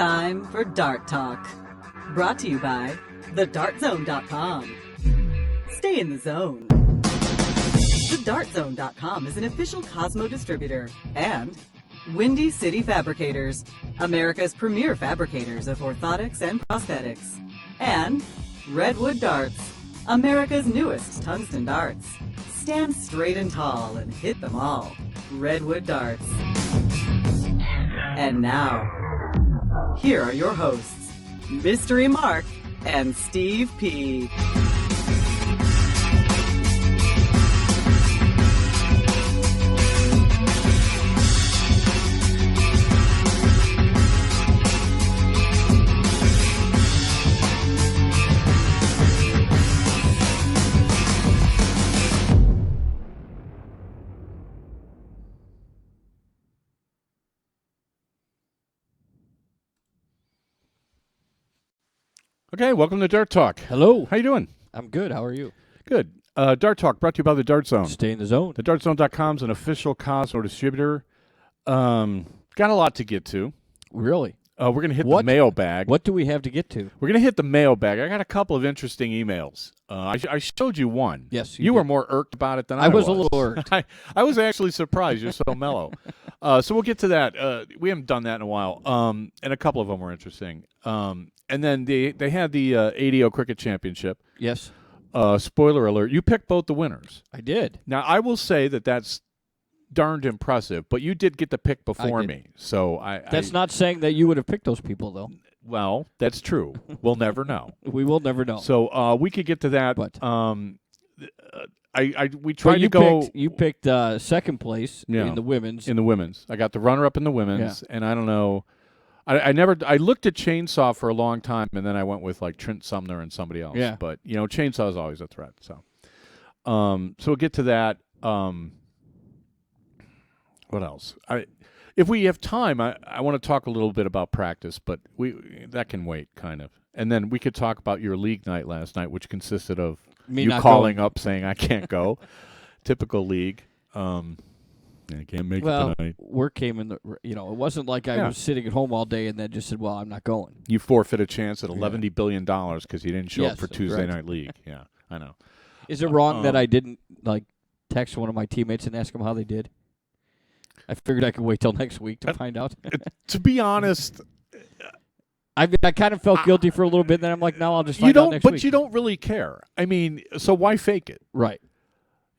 Time for Dart Talk. Brought to you by thedartzone.com. Stay in the zone. Thedartzone.com is an official Cosmo distributor and Windy City Fabricators, America's premier fabricators of orthotics and prosthetics. And Redwood Darts, America's newest tungsten darts. Stand straight and tall and hit them all. Redwood Darts. And now, here are your hosts, Mystery Mark and Steve P. Okay, welcome to Dart Talk. Hello. How you doing? I'm good. How are you? Good. Dart Talk brought to you by the Dart Zone. Stay in the zone. TheDartZone.com is an official Cosmo distributor. Got a lot to get to. Really? We're going to hit the mailbag. What do we have to get to? We're going to hit the mailbag. I got a couple of interesting emails. I showed you one. Yes, you were more irked about it than I was. I was a little irked. I was actually surprised. You're so mellow. So we'll get to that. We haven't done that in a while. And a couple of them were interesting. And then they had the ADO Cricket Championship. Yes. Spoiler alert, you picked both the winners. I did. Now, I will say that that's darned impressive, but you did get the pick before me. So That's not saying that you would have picked those people, though. Well, that's true. We'll never know. We will never know. So we could get to that. But we tried to go. You picked second place in the women's. In the women's. I got the runner-up in the women's, and I don't know. I looked at Chainsaw for a long time, and then I went with like Trent Sumner and somebody else. Yeah. But Chainsaw is always a threat. So, we'll get to that. What else? If we have time, I want to talk a little bit about practice, but that can wait, kind of. And then we could talk about your league night last night, which consisted of Me you not calling going. up saying I can't go. Typical league. I can't make it tonight. Work came in it wasn't like I was sitting at home all day and then just said, well, I'm not going. You forfeit a chance at $11 billion because you didn't show up for Tuesday right. night league. Yeah, I know. Is it wrong that I didn't text one of my teammates and ask them how they did? I figured I could wait till next week to find out. To be honest, I kind of felt guilty for a little bit. Then I'm like, no, I'll just find out next week. But you don't really care. I mean, so why fake it? Right.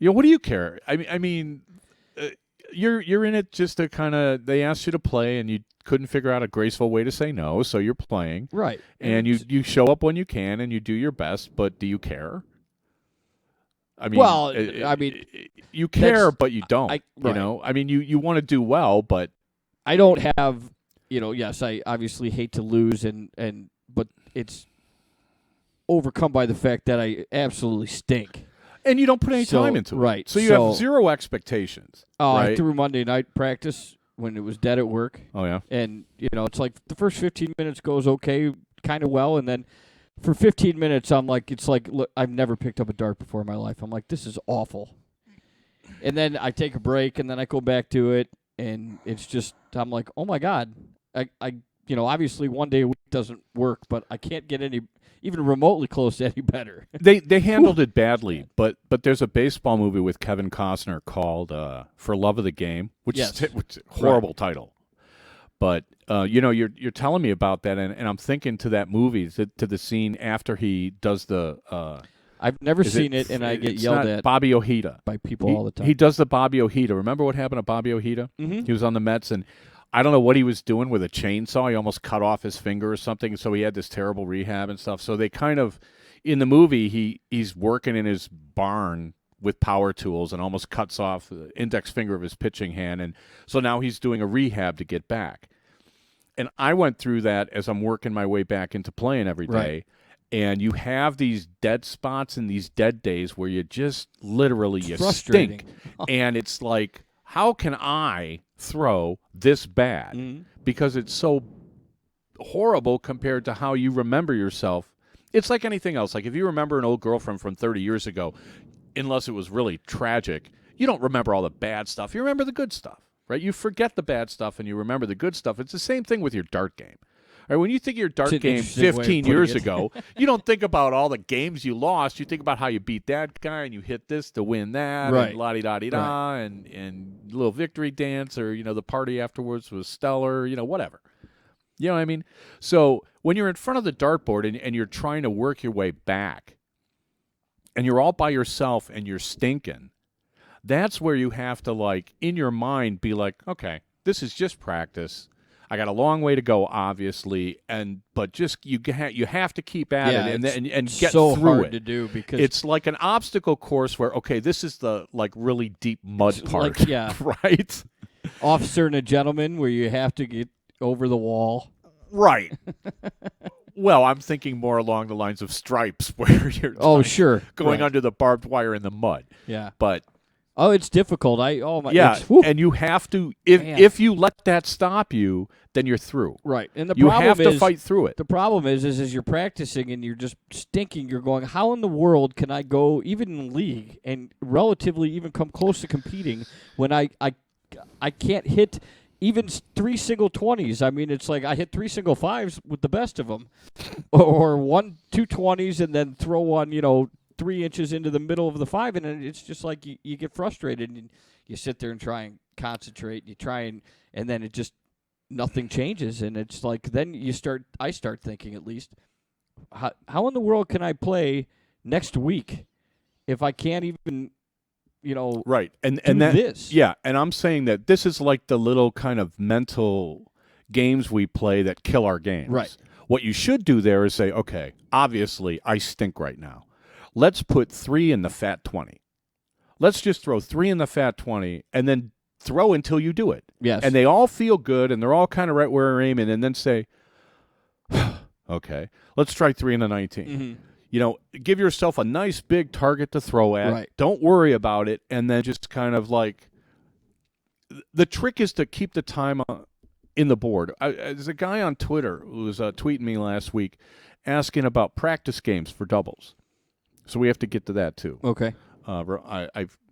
What do you care? I mean, you're in it just to kind of. They asked you to play, and you couldn't figure out a graceful way to say no, so you're playing. Right. And you show up when you can, and you do your best. But do you care? I mean, you care, but you don't. I mean, you want to do well, but I don't have. Yes, I obviously hate to lose, but it's overcome by the fact that I absolutely stink. And you don't put any time into it. Right. So you have zero expectations. Right? I threw Monday night practice when it was dead at work. Oh, yeah? And, it's like the first 15 minutes goes okay, kind of well, and then for 15 minutes, I'm like, look, I've never picked up a dart before in my life. I'm like, this is awful. And then I take a break, and then I go back to it, and it's just, I'm like, oh, my God. I obviously one day a week doesn't work, but I can't get even remotely close to any better. They handled it badly, but there's a baseball movie with Kevin Costner called For Love of the Game, which is a horrible title. But you're telling me about that, and I'm thinking to that movie, to the scene after he does the. I've never seen it, and I get yelled at Bobby Ojeda by people all the time. He does the Bobby Ojeda. Remember what happened to Bobby Ojeda? Mm-hmm. He was on the Mets, and I don't know what he was doing with a chainsaw. He almost cut off his finger or something, so he had this terrible rehab and stuff. So they kind of, in the movie, he's working in his barn with power tools and almost cuts off the index finger of his pitching hand. And so now he's doing a rehab to get back. And I went through that as I'm working my way back into playing every day. Right. And you have these dead spots and these dead days where you just literally frustrating. Stink. And it's like, how can I throw this bad? Mm-hmm. Because it's so horrible compared to how you remember yourself. It's like anything else. Like if you remember an old girlfriend from 30 years ago, unless it was really tragic, you don't remember all the bad stuff. You remember the good stuff, right? You forget the bad stuff and you remember the good stuff. It's the same thing with your dart game. Right, when you think of your dart It's an game interesting way of 15 putting years it. ago, you don't think about all the games you lost. You think about how you beat that guy and you hit this to win that, Right. and la-di-da-di-da, and little victory dance, or, the party afterwards was stellar, whatever. You know what I mean? So when you're in front of the dartboard and you're trying to work your way back, and you're all by yourself and you're stinking, that's where you have to, like, in your mind, be like, okay, this is just practice. I got a long way to go, obviously, but just you have to keep at it and get so through hard it. to do because It's like an obstacle course where, okay, this is the, like, really deep mud It's part, like, yeah. right? Officer and a Gentleman, where you have to get over the wall. Right. Well, I'm thinking more along the lines of Stripes, where you're Sure, going right. under the barbed wire in the mud. Yeah. But It's difficult. yeah, it's, whew. and you have to Man. if you let that stop you, then you're through. Right, and the You problem have to is fight through it. the problem is as you're practicing and you're just stinking, you're going, how in the world can I go even in league and relatively even come close to competing when I can't hit even 3 single 20s? I mean, it's like I hit 3 single 5s with the best of them, or 2 20s and then throw one 3 inches into the middle of the 5, and then it's just like you get frustrated and you sit there and try and concentrate. You try and then it just nothing changes, and it's like then I start thinking, at least, how in the world can I play next week if I can't even Right. And do that, this? Yeah, and I'm saying that this is like the little kind of mental games we play that kill our games. Right. What you should do there is say, okay, obviously I stink right now. Let's put 3 in the fat 20. Let's just throw 3 in the fat 20 and then throw until you do it. Yes. And they all feel good and they're all kind of right where we're aiming, and then say, okay, let's try 3 in the 19. Mm-hmm. Give yourself a nice big target to throw at. Right. Don't worry about it, and then just kind of like the trick is to keep the time in the board. There's a guy on Twitter who was tweeting me last week asking about practice games for doubles. So we have to get to that too. Okay. Here.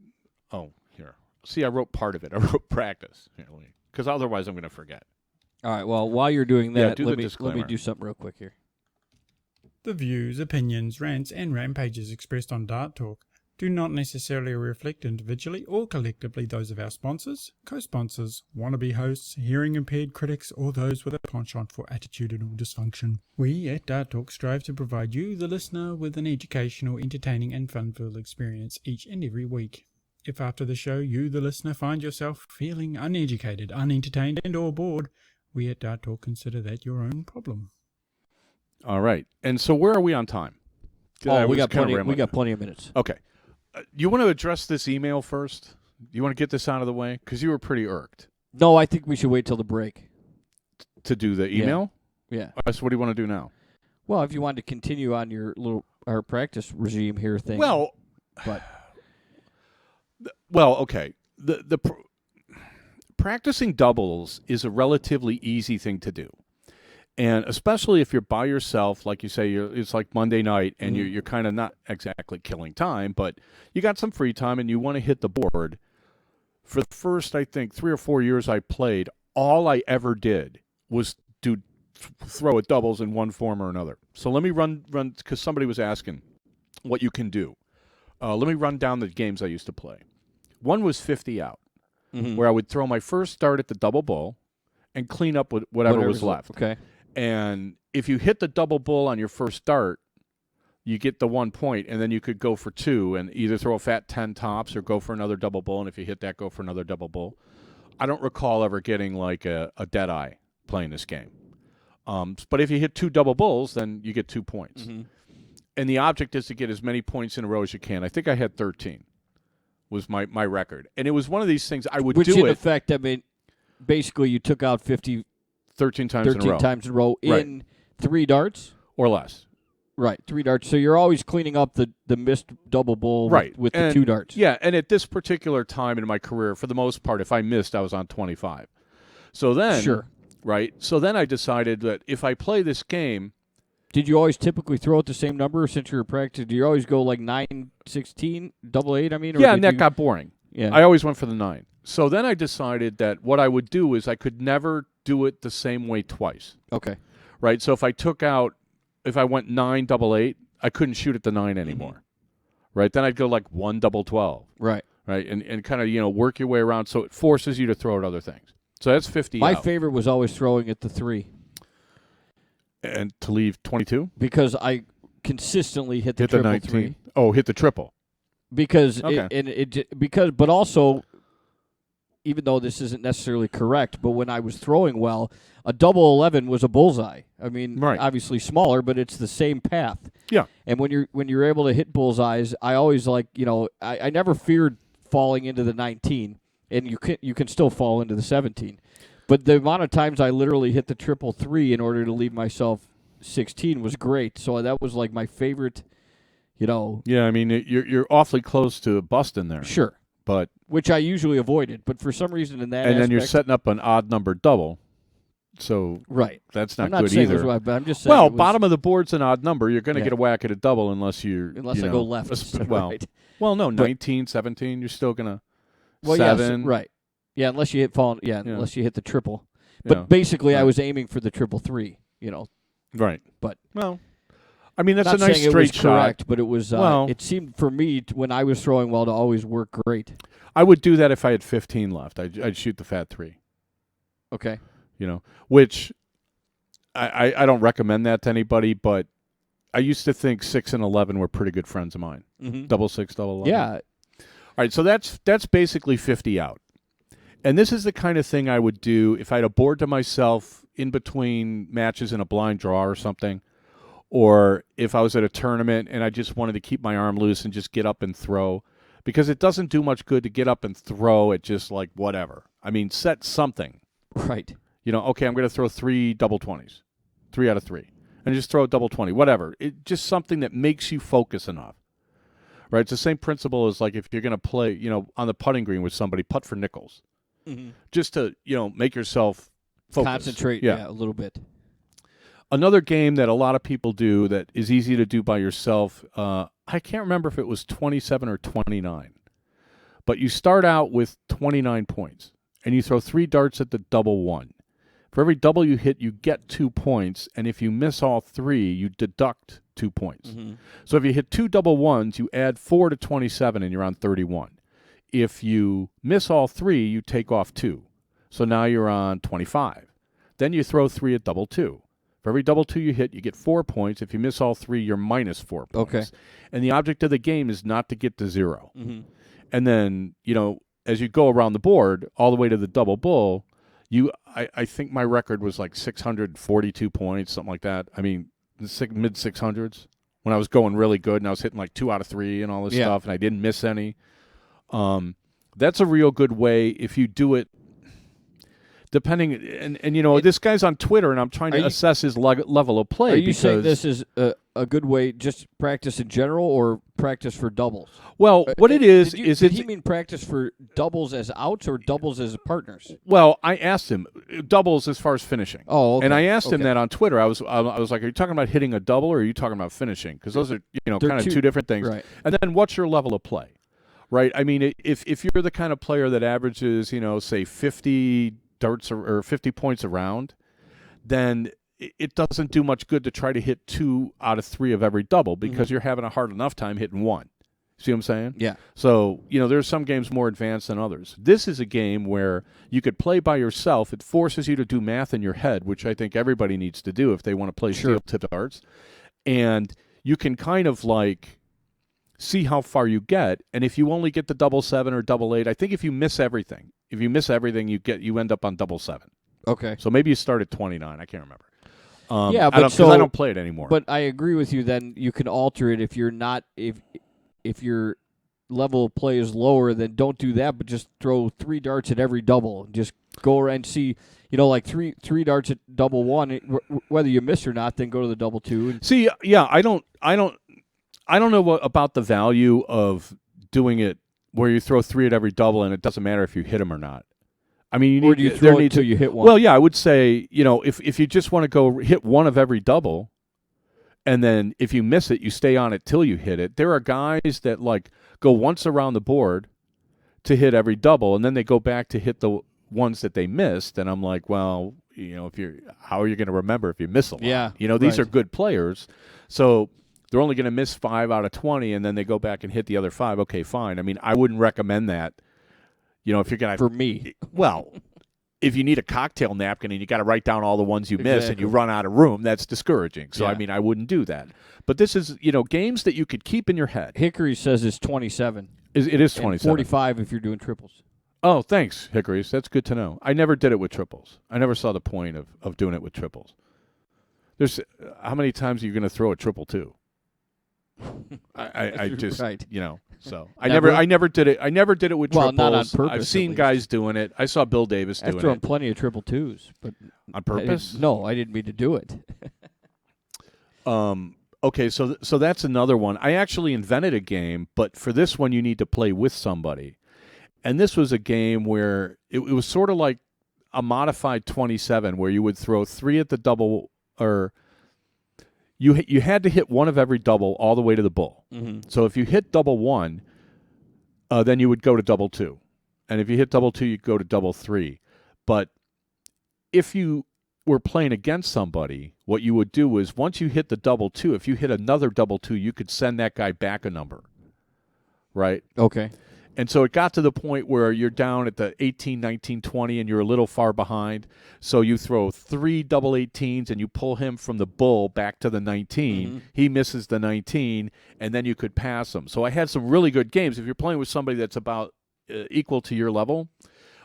See, I wrote part of it. I wrote practice because otherwise I'm going to forget. All right. Well, while you're doing that, do let the me disclaimer. do something real quick here. The views, opinions, rants, and rampages expressed on Dart Talk do not necessarily reflect individually or collectively those of our sponsors, co-sponsors, wannabe hosts, hearing-impaired critics, or those with a penchant for attitudinal dysfunction. We at Dart Talk strive to provide you, the listener, with an educational, entertaining, and fun-filled experience each and every week. If after the show you, the listener, find yourself feeling uneducated, unentertained, and or bored, we at Dart Talk consider that your own problem. All right. And so where are we on time? We got plenty of minutes. Okay. You want to address this email first? You want to get this out of the way? Because you were pretty irked No, I think we should wait till the break. to do the email. Yeah. All right, so what do you want to do now? Well, if you wanted to continue on our practice regime here thing. Well, but okay. Practicing doubles is a relatively easy thing to do. And especially if you're by yourself, like you say, it's like Monday night, and you're kind of not exactly killing time, but you got some free time and you want to hit the board. For the first, I think, 3 or 4 years I played, all I ever did was throw at doubles in one form or another. So let me run because somebody was asking what you can do. Let me run down the games I used to play. One was 50 out, where I would throw my first start at the double bull and clean up with whatever was left. Okay. And if you hit the double bull on your first start, you get the 1 point, and then you could go for 2 and either throw a fat 10 tops or go for another double bull, and if you hit that, go for another double bull. I don't recall ever getting like a dead eye playing this game. But if you hit 2 double bulls, then you get 2 points. And the object is to get as many points in a row as you can. I think I had 13 was my record. And it was one of these things I would Which do in it effect, I mean, basically you took out 13 times in a row. times in a row Right. in 3 darts. Or less. Right, 3 darts. So you're always cleaning up the missed double bull with the 2 darts. Yeah, and at this particular time in my career, for the most part, if I missed, I was on 25. So then, Sure. Right? So then I decided that if I play this game, Did you always typically throw out the same number since you were practicing? Do you always go like 9, 16, double 8, I mean? Or yeah, did and that you- got boring. Yeah. I always went for the 9. So then I decided that what I would do is I could never do it the same way twice. Okay. right? So if I went 9 double 8, I couldn't shoot at the 9 anymore, right? Then I'd go like 1 double 12, Right. right? And kind of, work your way around, so it forces you to throw at other things. So that's 50 My out. favorite was always throwing at the 3. And to leave 22? Because I consistently hit the Hit the triple 19? 3. Oh, hit the triple. Because Okay. but also, even though this isn't necessarily correct, but when I was throwing well, a double 11 was a bullseye. I mean, Right. obviously smaller, but it's the same path. Yeah. And when you're able to hit bullseyes, I always I never feared falling into the 19, and you can still fall into the 17. But the amount of times I literally hit the triple 3 in order to leave myself 16 was great. So that was like my favorite. Yeah, I mean, you're awfully close to busting there. Sure. But Which I usually avoided, but for some reason in that and then you're aspect- setting up an odd number double, so right. that's I'm not not good saying it either. was right, but I'm just saying Well, it was, bottom of the board's an odd number. You're going to Yeah. get a whack at a double unless I go left. Well, right. well, no, But- 19, 17. You're still going to Well, 7. yes, right. Yeah, unless you hit Yeah. unless you hit the triple. But Yeah. basically, I Right. was aiming for the triple 3. Right. But Well, I mean, that's not a nice saying it straight was shot. correct, but it was. Well- It seemed for me when I was throwing well to always work great. I would do that if I had 15 left. I'd shoot the fat 3. Okay. Which I don't recommend that to anybody, but I used to think 6 and 11 were pretty good friends of mine. Mm-hmm. Double 6, double 11. Yeah. All right, so that's basically 50 out. And this is the kind of thing I would do if I had a board to myself in between matches in a blind draw or something, or if I was at a tournament and I just wanted to keep my arm loose and just get up and throw, because it doesn't do much good to get up and throw at just like whatever. I mean, set something. Right. Okay, I'm going to throw 3 double 20s, 3 out of 3, and just throw a double 20, whatever. Just something that makes you focus enough. Right? It's the same principle as like if you're going to play, on the putting green with somebody, putt for nickels. Mm-hmm. Just to, make yourself focus. Concentrate. Yeah, a little bit. Another game that a lot of people do that is easy to do by yourself, I can't remember if it was 27 or 29, but you start out with 29 points, and you throw 3 darts at the double 1. For every double you hit, you get 2 points, and if you miss all 3, you deduct 2 points. Mm-hmm. So if you hit 2 double 1s, you add 4 to 27, and you're on 31. If you miss all 3, you take off 2. So now you're on 25. Then you throw 3 at double 2. For every double 2 you hit, you get 4 points. If you miss all 3, you're minus 4 points. Okay. And the object of the game is not to get to 0. Mm-hmm. And then, as you go around the board, all the way to the double bull, I think my record was like 642 points, something like that. I mean, mid 600s when I was going really good and I was hitting like 2 out of 3 and all this stuff, and I didn't miss any. That's a real good way if you do it. Depending, and this guy's on Twitter, and I'm trying to assess his level of play. Are you saying this is a good way, just practice in general, or practice for doubles? Well, what it is did he mean practice for doubles as outs or doubles as partners? Well, I asked him doubles as far as finishing. Oh, okay. And I asked him Okay. that on Twitter. I was like, "Are you talking about hitting a double, or are you talking about finishing?" Because those are They're kind of two different things. Right. And then, what's your level of play? Right. I mean, if you're the kind of player that averages, say 50 darts or 50 points around, then it doesn't do much good to try to hit 2 out of 3 of every double because you're having a hard enough time hitting 1. See what I'm saying? Yeah. So, there's some games more advanced than others. This is a game where you could play by yourself. It forces you to do math in your head, which I think everybody needs to do if they want to play steel-tipped darts. And you can kind of like see how far you get. And if you only get the double 7 or double 8, I think if you miss everything, you end up on double 7. Okay. So maybe you start at 29. I can't remember. Yeah, but because I don't play it anymore. But I agree with you. Then you can alter it if you're not if your level of play is lower. Then don't do that. But just throw 3 darts at every double. Just go around and see. Like three darts at double 1. Whether you miss or not, then go to the double 2. See, yeah, I don't know about the value of doing it where you throw 3 at every double and it doesn't matter if you hit them or not. I mean, or do you throw it until you hit 1? Well, yeah, I would say, if you just want to go hit 1 of every double, and then if you miss it, you stay on it till you hit it. There are guys that like go once around the board to hit every double, and then they go back to hit the ones that they missed. And I'm like, well, how are you going to remember if you miss a lot? Yeah, These right. are good players, so they're only going to miss 5 out of 20, and then they go back and hit the other 5. Okay, fine. I mean, I wouldn't recommend that. If you're going to For me. well, if you need a cocktail napkin and you got to write down all the ones you miss and you Exactly. run out of room, that's discouraging. So Yeah. I mean, I wouldn't do that. But this is games that you could keep in your head. Hickory says it's 27. It is And 27. 45 if you're doing triples. Oh, thanks, Hickories. That's good to know. I never did it with triples. I never saw the point of doing it with triples. There's how many times are you going to throw a triple two? I just Right. So Never? I never did it. I never did it with Well, triples. not on purpose, I've at seen least. guys doing it. I saw Bill Davis I've doing thrown it plenty of triple twos, but on purpose. No, I didn't mean to do it. Okay, so that's another one. I actually invented a game, but for this one you need to play with somebody. And this was a game where it was sort of like a modified 27, where you would throw 3 at the double, or you had to hit one of every double all the way to the bull. Mm-hmm. So if you hit double 1, then you would go to double 2. And if you hit double 2, you'd go to double 3. But if you were playing against somebody, what you would do is once you hit the double 2, if you hit another double 2, you could send that guy back a number. Right? Okay. And so it got to the point where you're down at the 18, 19, 20, and you're a little far behind. So you throw 3 double 18s, and you pull him from the bull back to the 19. Mm-hmm. He misses the 19, and then you could pass him. So I had some really good games. If you're playing with somebody that's about equal to your level,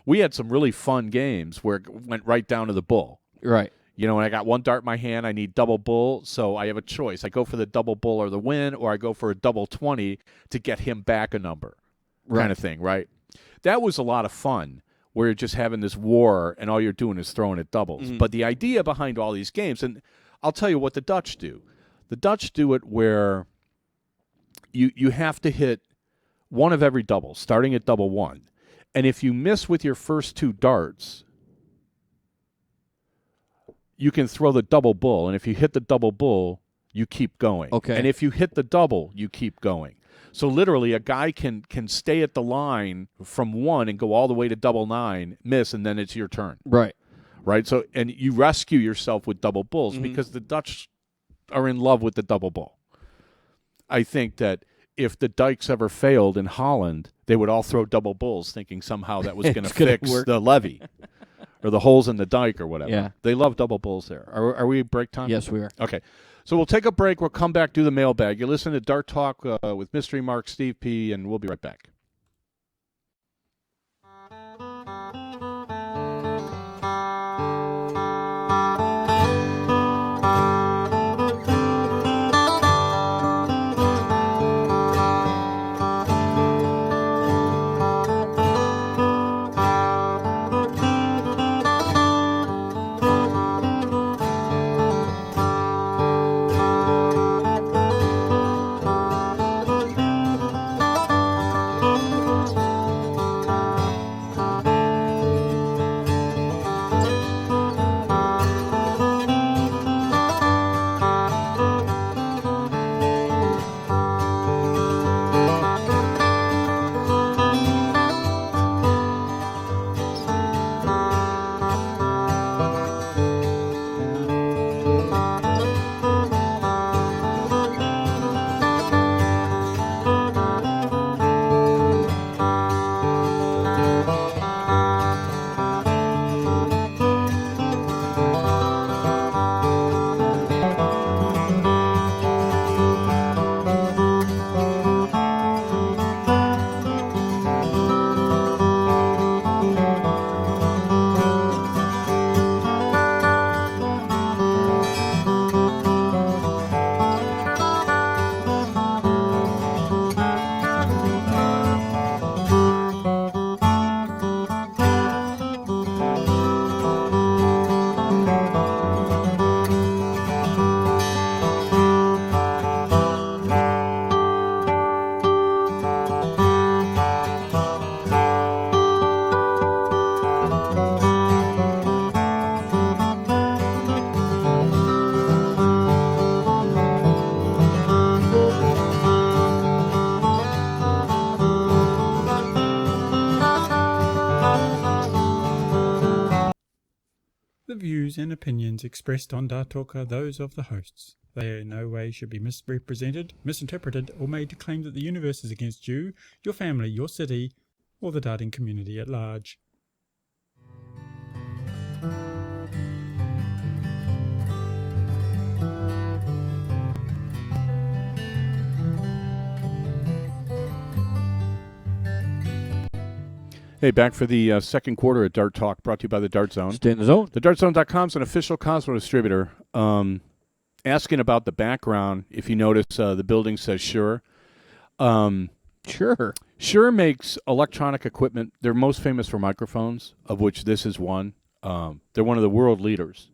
we had some really fun games where it went right down to the bull. Right. And I got one dart in my hand, I need double bull, so I have a choice. I go for the double bull or the win, or I go for a double 20 to get him back a number. Right. Kind of thing, right? That was a lot of fun, where you're just having this war and all you're doing is throwing at doubles. Mhm. But the idea behind all these games, and I'll tell you what the Dutch do. The Dutch do it where you have to hit one of every double, starting at double 1. And if you miss with your first 2 darts, you can throw the double bull. And if you hit the double bull, you keep going. Okay. And if you hit the double, you keep going. So literally, a guy can stay at the line from 1 and go all the way to double 9, miss, and then it's your turn. Right. Right? So, and you rescue yourself with double bulls because the Dutch are in love with the double bull. I think that if the dikes ever failed in Holland, they would all throw double bulls, thinking somehow that was going to gonna fix work. the levee or the holes in the dike or whatever. Yeah. They love double bulls there. Are we break time? Yes, we are. Okay. So we'll take a break. We'll come back, do the mailbag. You listen to Dart Talk with Mystery Mark, Steve P., and we'll be right back. The views and opinions expressed on Dart Talk are those of the hosts. They in no way should be misrepresented, misinterpreted, or made to claim that the universe is against you, your family, your city, or the darting community at large. Hey, back for the second quarter at Dart Talk, brought to you by the Dart Zone. Stay in the zone. TheDartZone.com is an official Cosmo distributor. Asking about the background, if you notice, the building says Shure. Sure. Shure makes electronic equipment. They're most famous for microphones, of which this is one. They're one of the world leaders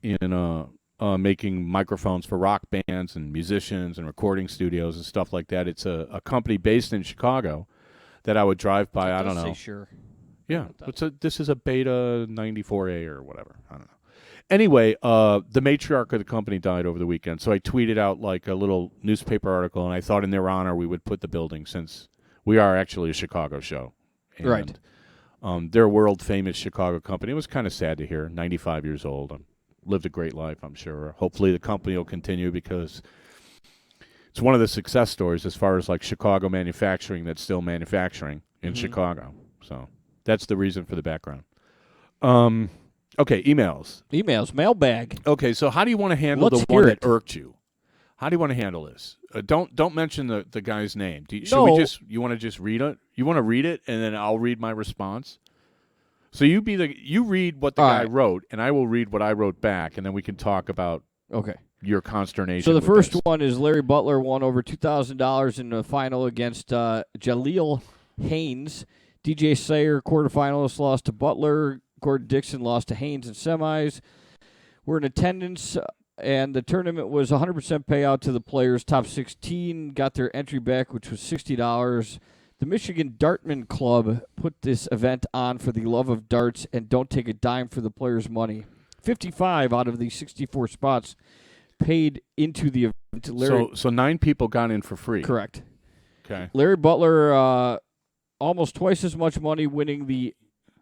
in making microphones for rock bands and musicians and recording studios and stuff like that. It's a company based in Chicago that I would drive by. I don't know. Sure. Yeah, this is a Beta 94A or whatever. I don't know. Anyway, the matriarch of the company died over the weekend, so I tweeted out like a little newspaper article, and I thought in their honor we would put the building, since we are actually a Chicago show. And, Right. They're a world-famous Chicago company. It was kind of sad to hear. 95 years old. Lived a great life, I'm sure. Hopefully the company will continue, because it's one of the success stories as far as like Chicago manufacturing that's still manufacturing in Chicago. So that's the reason for the background. Okay, emails. Mailbag. Okay, so how do you want to handle Let's the one hear that it. irked you? How do you want to handle this? Don't mention the guy's name. Should No. we just? You want to just read it? You want to read it, and then I'll read my response. So you read what the All guy right. wrote, and I will read what I wrote back, and then we can talk about Okay. your consternation. So the with first this. one is Larry Butler won over $2,000 in the final against Jaleel Haynes. DJ Sayer, quarterfinalist, lost to Butler. Gordon Dixon lost to Haynes in semis. We're in attendance, and the tournament was 100% payout to the players. Top 16 got their entry back, which was $60. The Michigan Dartman Club put this event on for the love of darts and don't take a dime for the players' money. 55 out of the 64 spots paid into the event. Larry, So 9 people got in for free. correct. Okay. Larry Butler, almost twice as much money winning the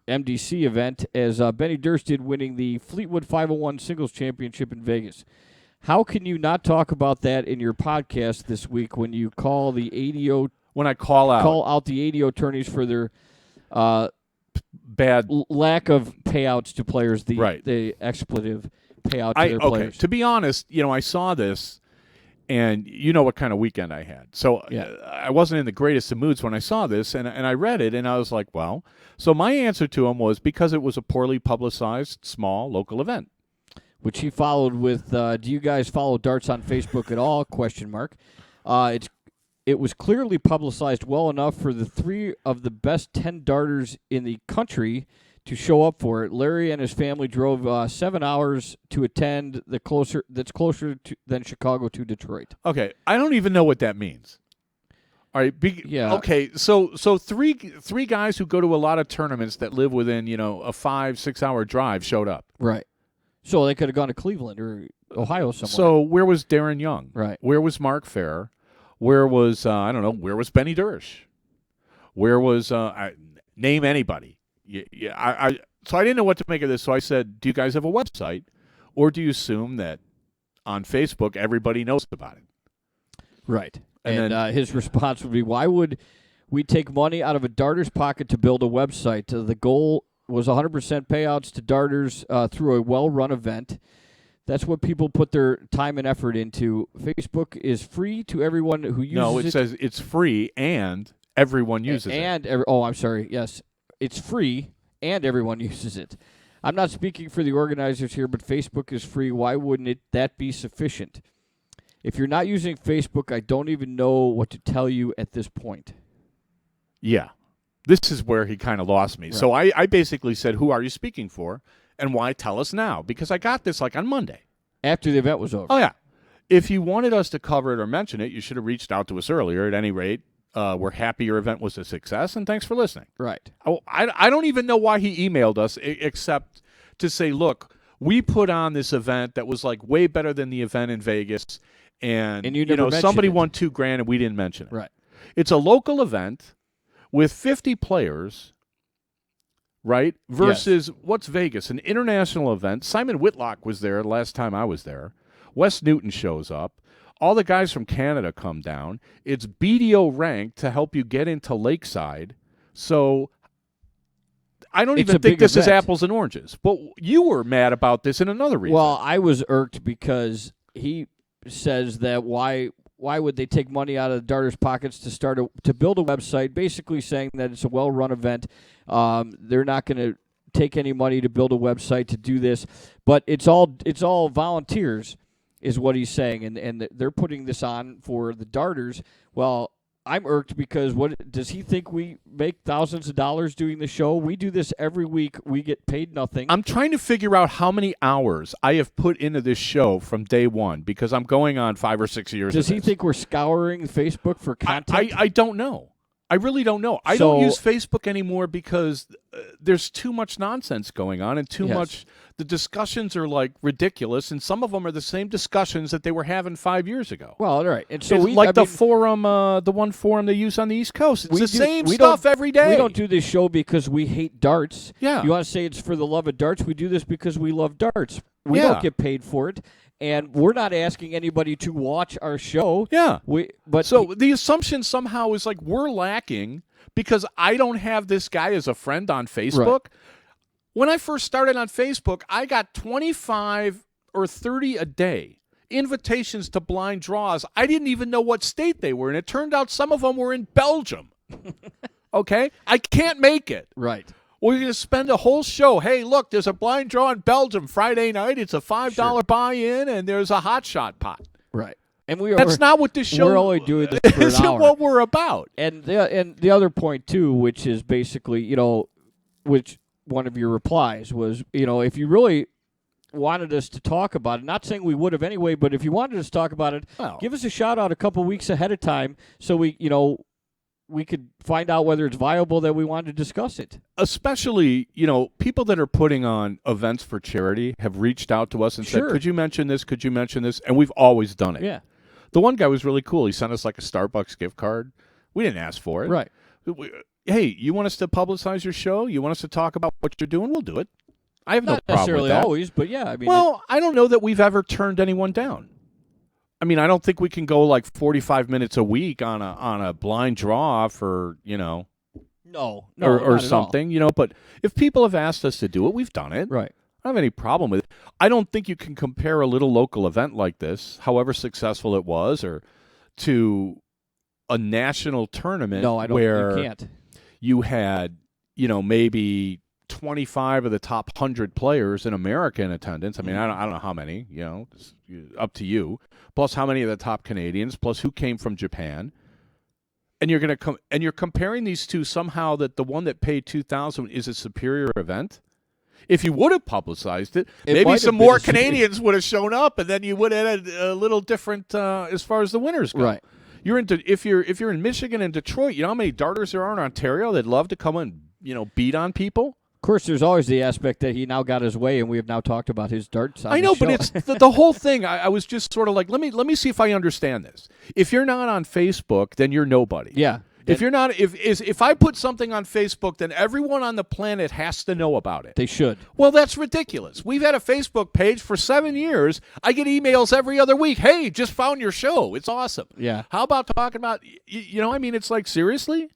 MDC event as Benny Durst did winning the Fleetwood 501 Singles Championship in Vegas. How can you not talk about that in your podcast this week when you call the ADO When I call out the ADO attorneys for their bad. lack of payouts to players, Right. the expletive payout to their players? To be honest, I saw this, and you know what kind of weekend I had. So Yeah. I wasn't in the greatest of moods when I saw this, and I read it, and I was like, well. So my answer to him was because it was a poorly publicized, small, local event. Which he followed with, do you guys follow darts on Facebook at all? ? It was clearly publicized well enough for the 3 of the best 10 darters in the country to show up for it. Larry and his family drove 7 hours to attend that's closer than Chicago to Detroit. Okay, I don't even know what that means. All right. Yeah. Okay. So three guys who go to a lot of tournaments that live within a 5-6 hour drive showed up. Right. So they could have gone to Cleveland or Ohio somewhere. So where was Darren Young? Right. Where was Mark Fair? Where was I don't know? Where was Benny Durst? Where was name anybody? Yeah. So I didn't know what to make of this. So I said, "Do you guys have a website, or do you assume that on Facebook everybody knows about it?" Right. And And then- his response would be, why would we take money out of a darter's pocket to build a website? The goal was 100% payouts to darters through a well-run event. That's what people put their time and effort into. Facebook is free to everyone who uses it. No, it says it's free and everyone uses it. I'm sorry. Yes, it's free and everyone uses it. I'm not speaking for the organizers here, but Facebook is free. Why wouldn't that be sufficient? If you're not using Facebook, I don't even know what to tell you at this point. Yeah. This is where he kind of lost me. Right. So I basically said, who are you speaking for? And why tell us now? Because I got this like on Monday. After the event was over. Oh, yeah. If you wanted us to cover it or mention it, you should have reached out to us earlier. At any rate, we're happy your event was a success, and thanks for listening. Right. I don't even know why he emailed us except to say, look, we put on this event that was like way better than the event in Vegas, and you never mentioned somebody it. won $2,000 and we didn't mention it. Right. It's a local event with 50 players right? Versus what's Vegas? An international event. Simon Whitlock was there last time I was there. Wes Newton shows up. All the guys from Canada come down. It's BDO ranked to help you get into Lakeside. So I don't even think this is apples and oranges. But you were mad about this in another reason. Well, I was irked because he says that why would they take money out of the darters' pockets to build a website, basically saying that it's a well-run event. They're not going to take any money to build a website to do this, but it's all volunteers, is what he's saying, and they're putting this on for the darters. Well, I'm irked because what does he think we make thousands of dollars doing the show? We do this every week. We get paid nothing. I'm trying to figure out how many hours I have put into this show from day one because I'm going on 5 or 6 years. Does he think we're scouring Facebook for content? I don't know. I really don't know. I don't use Facebook anymore because there's too much nonsense going on and too much. The discussions are like ridiculous, and some of them are the same discussions that they were having 5 years ago. Well, all right. And so the one forum they use on the East Coast. It's the same stuff every day. We don't do this show because we hate darts. Yeah. You want to say it's for the love of darts? We do this because we love darts. We don't get paid for it. And we're not asking anybody to watch our show. Yeah. So the assumption somehow is like we're lacking because I don't have this guy as a friend on Facebook. Right. When I first started on Facebook, I got 25 or 30 a day invitations to blind draws. I didn't even know what state they were in. It turned out some of them were in Belgium. Okay? I can't make it. Right. We're going to spend a whole show. Hey, look, there's a blind draw in Belgium Friday night. It's a $5 buy-in, and there's a hot shot pot. Right. And that's not what this show. We're only doing this for an hour. Isn't what we're about. And the other point too, which is basically, which one of your replies was, if you really wanted us to talk about it, not saying we would have anyway, but if you wanted us to talk about it, give us a shout out a couple weeks ahead of time so we could find out whether it's viable that we wanted to discuss it. Especially, people that are putting on events for charity have reached out to us and said, could you mention this? Could you mention this? And we've always done it. Yeah. The one guy was really cool. He sent us like a Starbucks gift card. We didn't ask for it. Right. Hey, you want us to publicize your show? You want us to talk about what you're doing? We'll do it. I have no problem with that. Not necessarily always, but yeah. I mean, I don't know that we've ever turned anyone down. I mean, I don't think we can go like 45 minutes a week on a blind draw for, No, or something, but if people have asked us to do it, we've done it. Right. I don't have any problem with it. I don't think you can compare a little local event like this, however successful it was, or to a national tournament where you can't. You had, maybe 25 of the top 100 players in America in attendance. I mean, I don't know how many, it's up to you. Plus how many of the top Canadians, plus who came from Japan. And you're going to and you're comparing these two somehow that the one that paid $2,000 is a superior event. If you would have publicized it maybe some more Canadians would have shown up, and then you would have had a little different as far as the winners go. Right. If you're in Michigan and Detroit, you know how many darters there are in Ontario that'd love to come and beat on people. Of course, there's always the aspect that he now got his way, and we have now talked about his darts. I know, but it's the whole thing. I was just sort of like, let me see if I understand this. If you're not on Facebook, then you're nobody. Yeah. If you're not, if I put something on Facebook, then everyone on the planet has to know about it. They should. Well, that's ridiculous. We've had a Facebook page for 7 years. I get emails every other week. Hey, just found your show. It's awesome. Yeah. How about talking about? It's like seriously.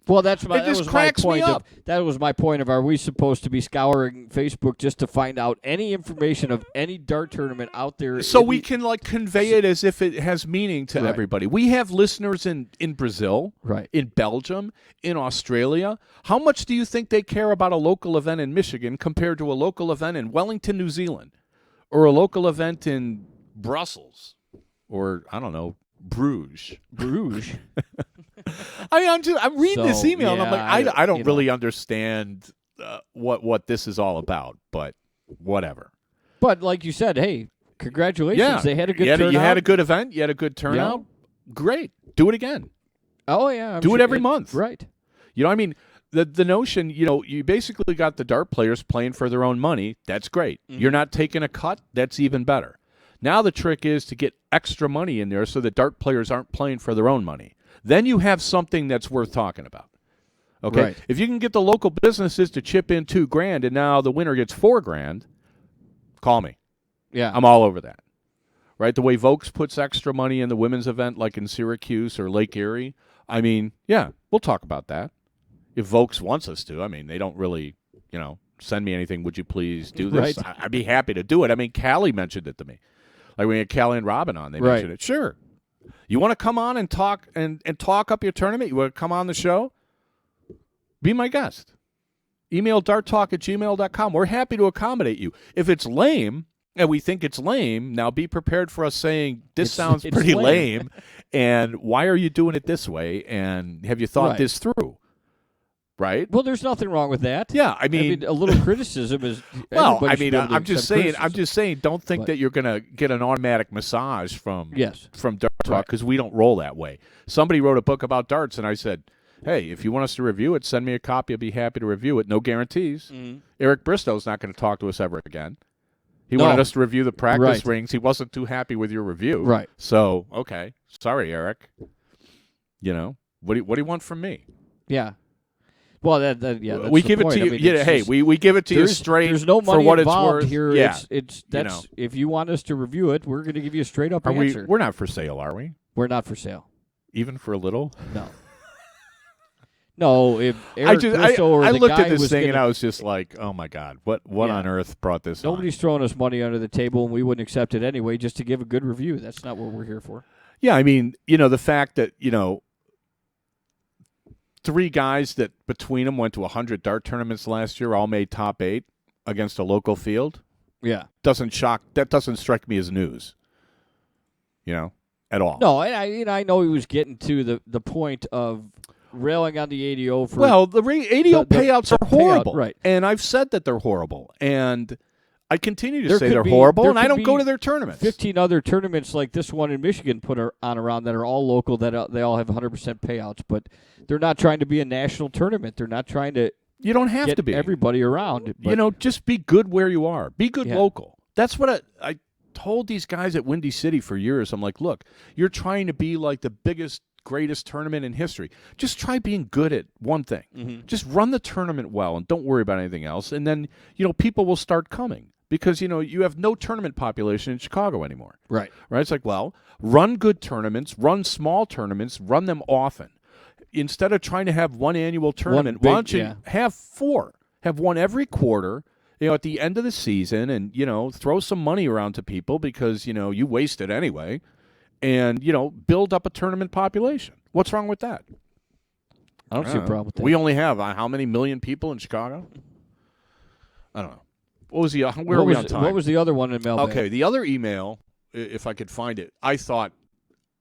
Well, that was my point. That was my point of, are we supposed to be scouring Facebook just to find out any information of any dart tournament out there? So we can convey it as if it has meaning to everybody. We have listeners in Brazil, in Belgium, in Australia. How much do you think they care about a local event in Michigan compared to a local event in Wellington, New Zealand, or a local event in Brussels, or I don't know, Bruges? I'm reading this email and I'm like, I don't really understand what this is all about, but whatever. But like you said, hey, congratulations. Yeah. They had a good turnout. You had a good event. You had a good turnout. Yeah. Great. Do it again. Oh, yeah. Do it every month. Right. The notion, you basically got the dart players playing for their own money. That's great. Mm-hmm. You're not taking a cut. That's even better. Now the trick is to get extra money in there so that dart players aren't playing for their own money. Then you have something that's worth talking about. Okay, Right. if you can get the local businesses to chip in $2,000 and now the winner gets $4,000, call me. Yeah. I'm all over that. Right, the way Vokes puts extra money in the women's event, like in Syracuse or Lake Erie. I mean, yeah, we'll talk about that if Vokes wants us to. I mean, they don't really, send me anything. Would you please do this? Right. I'd be happy to do it. I mean, Callie mentioned it to me. Like when we had Callie and Robin on, they mentioned it. Sure. You want to come on and talk and talk up your tournament? You want to come on the show? Be my guest. Email darttalk@gmail.com. We're happy to accommodate you. If it's lame and we think it's lame, now be prepared for us saying this sounds pretty lame, and why are you doing it this way? And have you thought this through? Right? Well, there's nothing wrong with that. Yeah, I mean a little criticism is. Well, I everybody should mean, be able to I'm just accept saying. criticism. Don't think that you're going to get an automatic massage from Dart Talk because we don't roll that way. Somebody wrote a book about darts, and I said, "Hey, if you want us to review it, send me a copy. I'll be happy to review it. No guarantees." Eric Bristow's not going to talk to us ever again. He wanted us to review the practice rings. He wasn't too happy with your review. Right. So, okay. Sorry, Eric. What do you want from me? Yeah. Well, that's we the give point. it to you. I mean, we give it to you straight. There's no money for what involved it's worth. here. Yeah. That's if you want us to review it, we're going to give you a straight up answer. We're not for sale, are we? We're not for sale. Even for a little? No. No, if Eric Bristow or I the looked guy at this was thing gonna, and I was just like, oh my God, what on earth brought this on? Nobody's throwing us money under the table, and we wouldn't accept it anyway just to give a good review. That's not what we're here for. Yeah, I mean, the fact that, 3 guys that between them went to 100 dart tournaments last year all made top 8 against a local field. Yeah. That doesn't strike me as news, at all. No, and I know he was getting to the point of railing on the ADO for. Well, the ADO payouts are horrible. Right. And I've said that they're horrible. And I continue to say they're horrible, and I don't go to their tournaments. 15 other tournaments like this one in Michigan put on around that are all local, that they all have 100% payouts, but they're not trying to be a national tournament. They're not trying to. You don't have to be. Everybody around. But, just be good where you are. Be good local. That's what I told these guys at Windy City for years. I'm like, look, you're trying to be like the biggest, greatest tournament in history. Just try being good at one thing. Mm-hmm. Just run the tournament well and don't worry about anything else. And then, people will start coming because, you have no tournament population in Chicago anymore. Right. It's like, well, run good tournaments, run small tournaments, run them often. Instead of trying to have one annual tournament, why don't you have 4? Have one every quarter, at the end of the season and, throw some money around to people because, you waste it anyway. And, build up a tournament population. What's wrong with that? I don't see a problem with that. We only have how many million people in Chicago? I don't know. What was where are we on time? What was the other one in mailbag? Okay, the other email, if I could find it, I thought,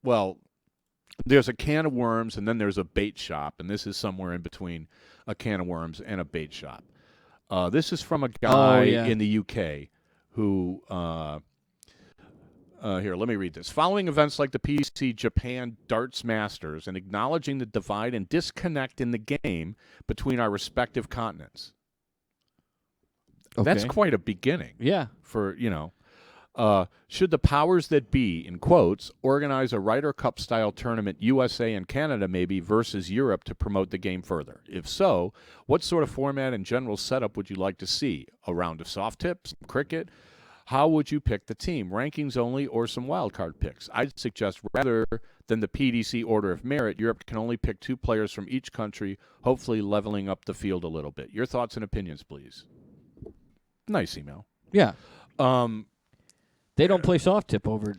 well, there's a can of worms and then there's a bait shop, and this is somewhere in between a can of worms and a bait shop. This is from a guy in the UK who here, let me read this. Following events like the PDC Japan Darts Masters and acknowledging the divide and disconnect in the game between our respective continents. Okay. That's quite a beginning. Yeah. For, should the powers that be, in quotes, organize a Ryder Cup-style tournament, USA and Canada maybe, versus Europe to promote the game further? If so, what sort of format and general setup would you like to see? A round of soft tips, cricket? How would you pick the team? Rankings only or some wildcard picks? I'd suggest rather than the PDC order of merit, Europe can only pick 2 players from each country, hopefully leveling up the field a little bit. Your thoughts and opinions, please. Nice email. Yeah. They don't play soft tip over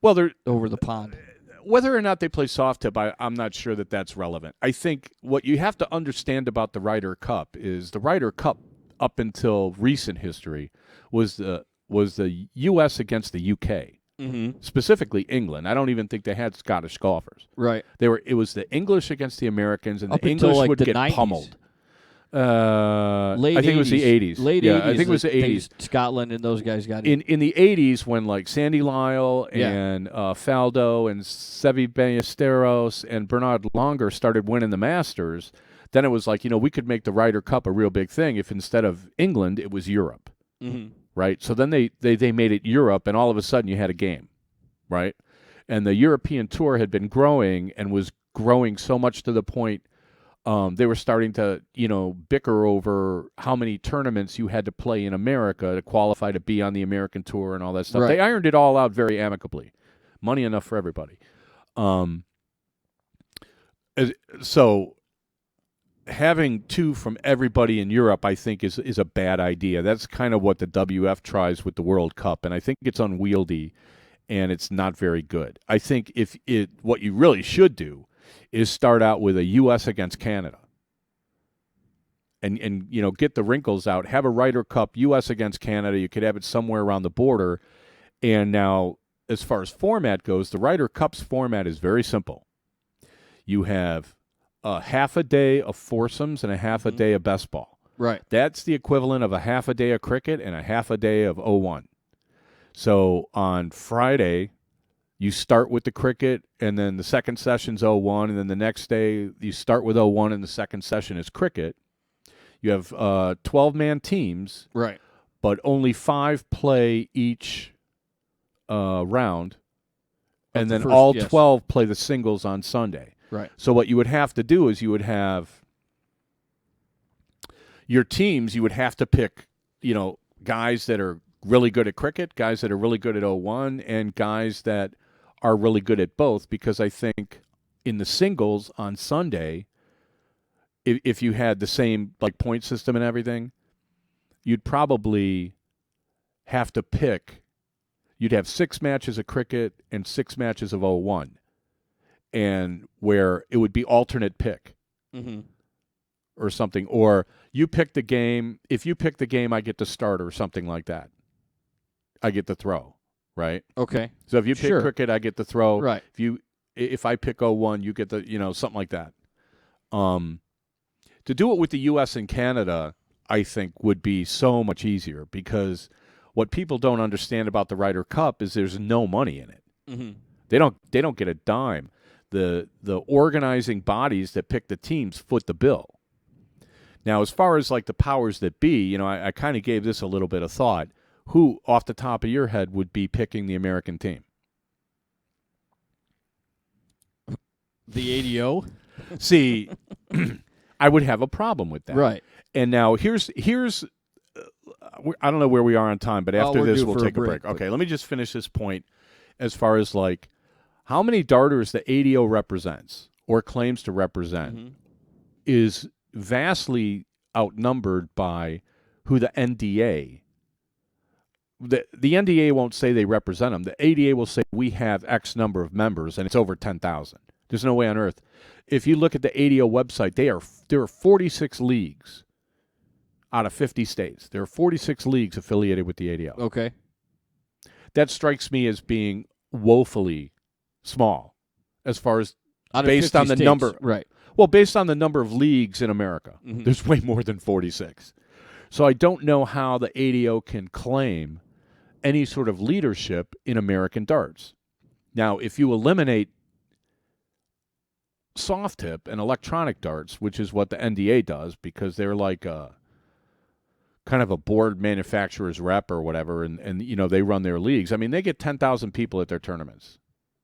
the pond. Whether or not they play soft tip, I'm not sure that that's relevant. I think what you have to understand about the Ryder Cup is the Ryder Cup, up until recent history, was the U.S. against the U.K., specifically England. I don't even think they had Scottish golfers. Right. It was the English against the Americans, and up the English would the get 90s. pummeled. I think it was the 80s. Late 80s. I think it was the 80s. Scotland and those guys got it. In the 80s, when like Sandy Lyle and Faldo and Seve Ballesteros and Bernard Longer started winning the Masters, then it was like, we could make the Ryder Cup a real big thing if instead of England, it was Europe. Mm-hmm. Right? So then they made it Europe, and all of a sudden you had a game, right? And the European tour had been growing and was growing so much to the point They were starting to, bicker over how many tournaments you had to play in America to qualify to be on the American tour and all that stuff. Right. They ironed it all out very amicably. Money enough for everybody. So having two from everybody in Europe, I think, is a bad idea. That's kind of what the WF tries with the World Cup, and I think it's unwieldy and it's not very good. I think what you really should do is start out with a U.S. against Canada. And get the wrinkles out. Have a Ryder Cup, U.S. against Canada. You could have it somewhere around the border. And now, as far as format goes, the Ryder Cup's format is very simple. You have a half a day of foursomes and a half a day of best ball. Right. That's the equivalent of a half a day of cricket and a half a day of 0-1. So on Friday, you start with the cricket, and then the second session's 0-1, and then the next day you start with 0-1, and the second session is cricket. You have 12-man teams, Right. but only 5 play each round, and then all 12 play the singles on Sunday. Right. So what you would have to do is you would have your teams, you would have to pick, guys that are really good at cricket, guys that are really good at 0-1, and guys that are really good at both, because I think in the singles on Sunday, if you had the same point system and everything, you'd probably have to pick. You'd have 6 matches of cricket and 6 matches of 0-1, and where it would be alternate pick or something. Or you pick the game. If you pick the game, I get to start or something like that. I get to throw, right? Okay. So if you pick cricket, I get to throw. Right. If I pick 0-1, you get the, something like that. To do it with the U.S. and Canada, I think, would be so much easier, because what people don't understand about the Ryder Cup is there's no money in it. Mm-hmm. They don't get a dime. The organizing bodies that pick the teams foot the bill. Now, as far as the powers that be, I kind of gave this a little bit of thought. Who, off the top of your head, would be picking the American team? The ADO? See, I would have a problem with that. Right. And now here's I don't know where we are on time, but after this we'll take a break. Okay, let me just finish this point as far as how many darters the ADO represents or claims to represent is vastly outnumbered by who the NDA. The NDA won't say they represent them. The ADA will say we have X number of members, and it's over 10,000. There's no way on earth. If you look at the ADO website, there are 46 leagues out of 50 states. There are 46 leagues affiliated with the ADO. Okay. That strikes me as being woefully small, as far as based on the states, number. Right. Well, based on the number of leagues in America, there's way more than 46. So I don't know how the ADO can claim any sort of leadership in American darts. Now, if you eliminate soft tip and electronic darts, which is what the NDA does, because they're like kind of a board manufacturer's rep or whatever, and they run their leagues. I mean, they get 10,000 people at their tournaments.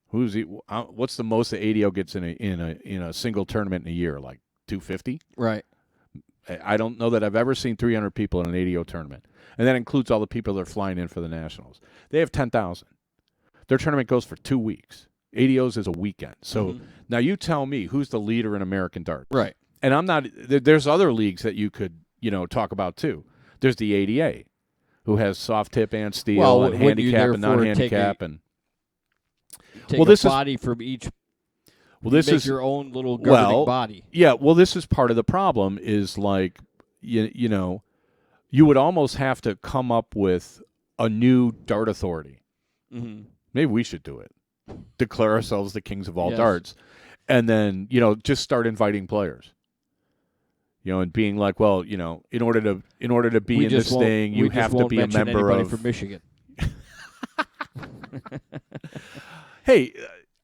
What's the most the ADO gets in a single tournament in a year? Like 250? Right. I don't know that I've ever seen 300 people in an ADO tournament. And that includes all the people that are flying in for the Nationals. They have 10,000. Their tournament goes for 2 weeks. ADO's is a weekend. So now you tell me who's the leader in American darts. Right. And I'm not – there's other leagues that you could, talk about too. There's the ADA, who has soft tip and steel and handicap and non-handicap. Take a body from each – this make is your own little governing body. Yeah, well, this is part of the problem is you would almost have to come up with a new dart authority. Mm-hmm. Maybe we should do it. Declare ourselves the kings of all darts. And then, just start inviting players. And being like, well, in order to be in this thing, you have to be a member of from Michigan. Hey,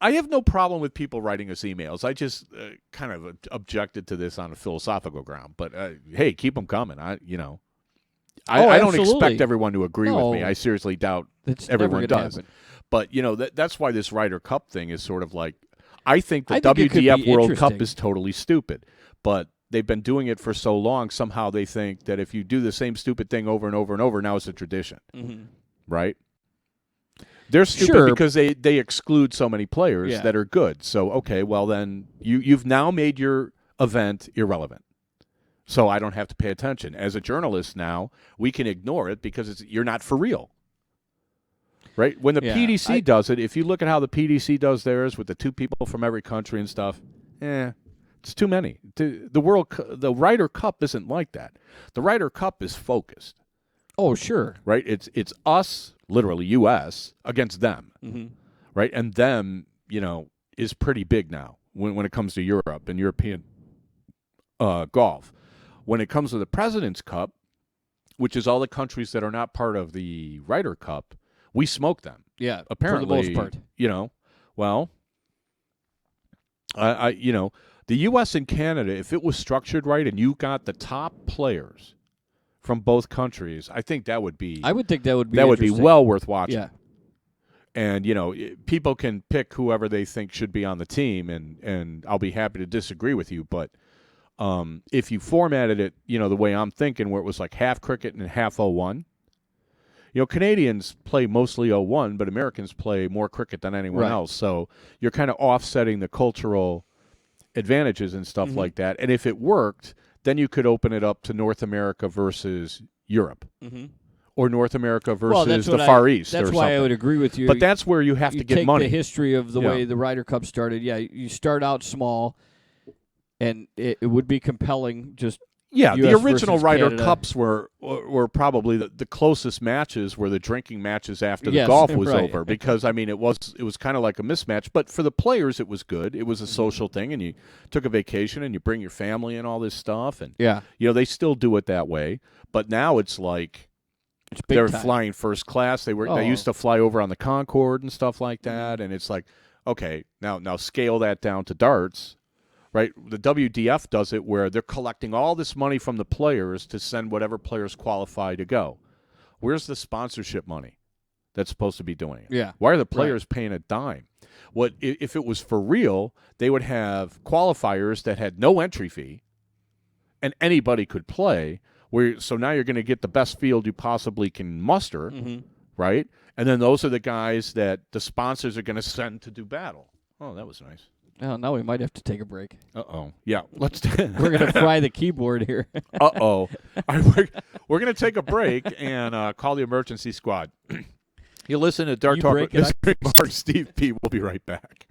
I have no problem with people writing us emails. I just kind of objected to this on a philosophical ground. But hey, keep them coming. I don't expect everyone to agree with me. I seriously doubt everyone does. Happen. But that's why this Ryder Cup thing is sort of like, I think the WDF World Cup is totally stupid. but they've been doing it for so long, somehow they think that if you do the same stupid thing over and over and over, now it's a tradition, right? They're stupid because they exclude so many players that are good. So, okay, well then you've now made your event irrelevant. So I don't have to pay attention. As a journalist now, we can ignore it because you're not for real. Right? When the PDC does it, if you look at how the PDC does theirs with the 2 people from every country and stuff, it's too many. The Ryder Cup isn't like that. The Ryder Cup is focused. Oh, sure. Right? It's us, literally U.S., against them. Right? And them, is pretty big now when it comes to Europe and European golf. When it comes to the President's Cup, which is all the countries that are not part of the Ryder Cup, we smoke them. Yeah, apparently, for the most part. Well, the U.S. and Canada, if it was structured right and you got the top players from both countries, I think that would be. I would think that would be. That would be well worth watching. Yeah. And people can pick whoever they think should be on the team, and I'll be happy to disagree with you, but. If you formatted it, the way I'm thinking, where it was like half cricket and half 0-1, Canadians play mostly 0-1, but Americans play more cricket than anyone else. So you're kind of offsetting the cultural advantages and stuff like that. And if it worked, then you could open it up to North America versus Europe. Or North America versus the Far East. That's or why something. I would agree with you. But that's where you have to get money. You take the history of the way the Ryder Cup started. Yeah, you start out small. And it would be compelling just US the original Ryder Canada. Cups were probably the closest matches were the drinking matches after the golf was over because, it was kind of like a mismatch. But for the players, it was good. It was a social thing, and you took a vacation, and you bring your family and all this stuff. And, they still do it that way. But now it's like they're flying first class. They used to fly over on the Concorde and stuff like that. And it's like, okay, now scale that down to darts. Right, the WDF does it where they're collecting all this money from the players to send whatever players qualify to go. Where's the sponsorship money that's supposed to be doing it? Yeah. Why are the players paying a dime? What if it was for real? They would have qualifiers that had no entry fee, and anybody could play. So now you're going to get the best field you possibly can muster, right? And then those are the guys that the sponsors are going to send to do battle. Oh, that was nice. Oh, now we might have to take a break. Uh-oh. Yeah, let's. We're going to fry the keyboard here. Uh-oh. We're going to take a break and call the emergency squad. You listen to Dark Talk with Mr. Mark Steve P. We'll be right back.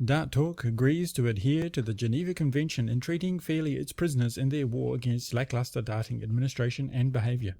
Dart Talk agrees to adhere to the Geneva Convention in treating fairly its prisoners in their war against lackluster darting administration and behaviour.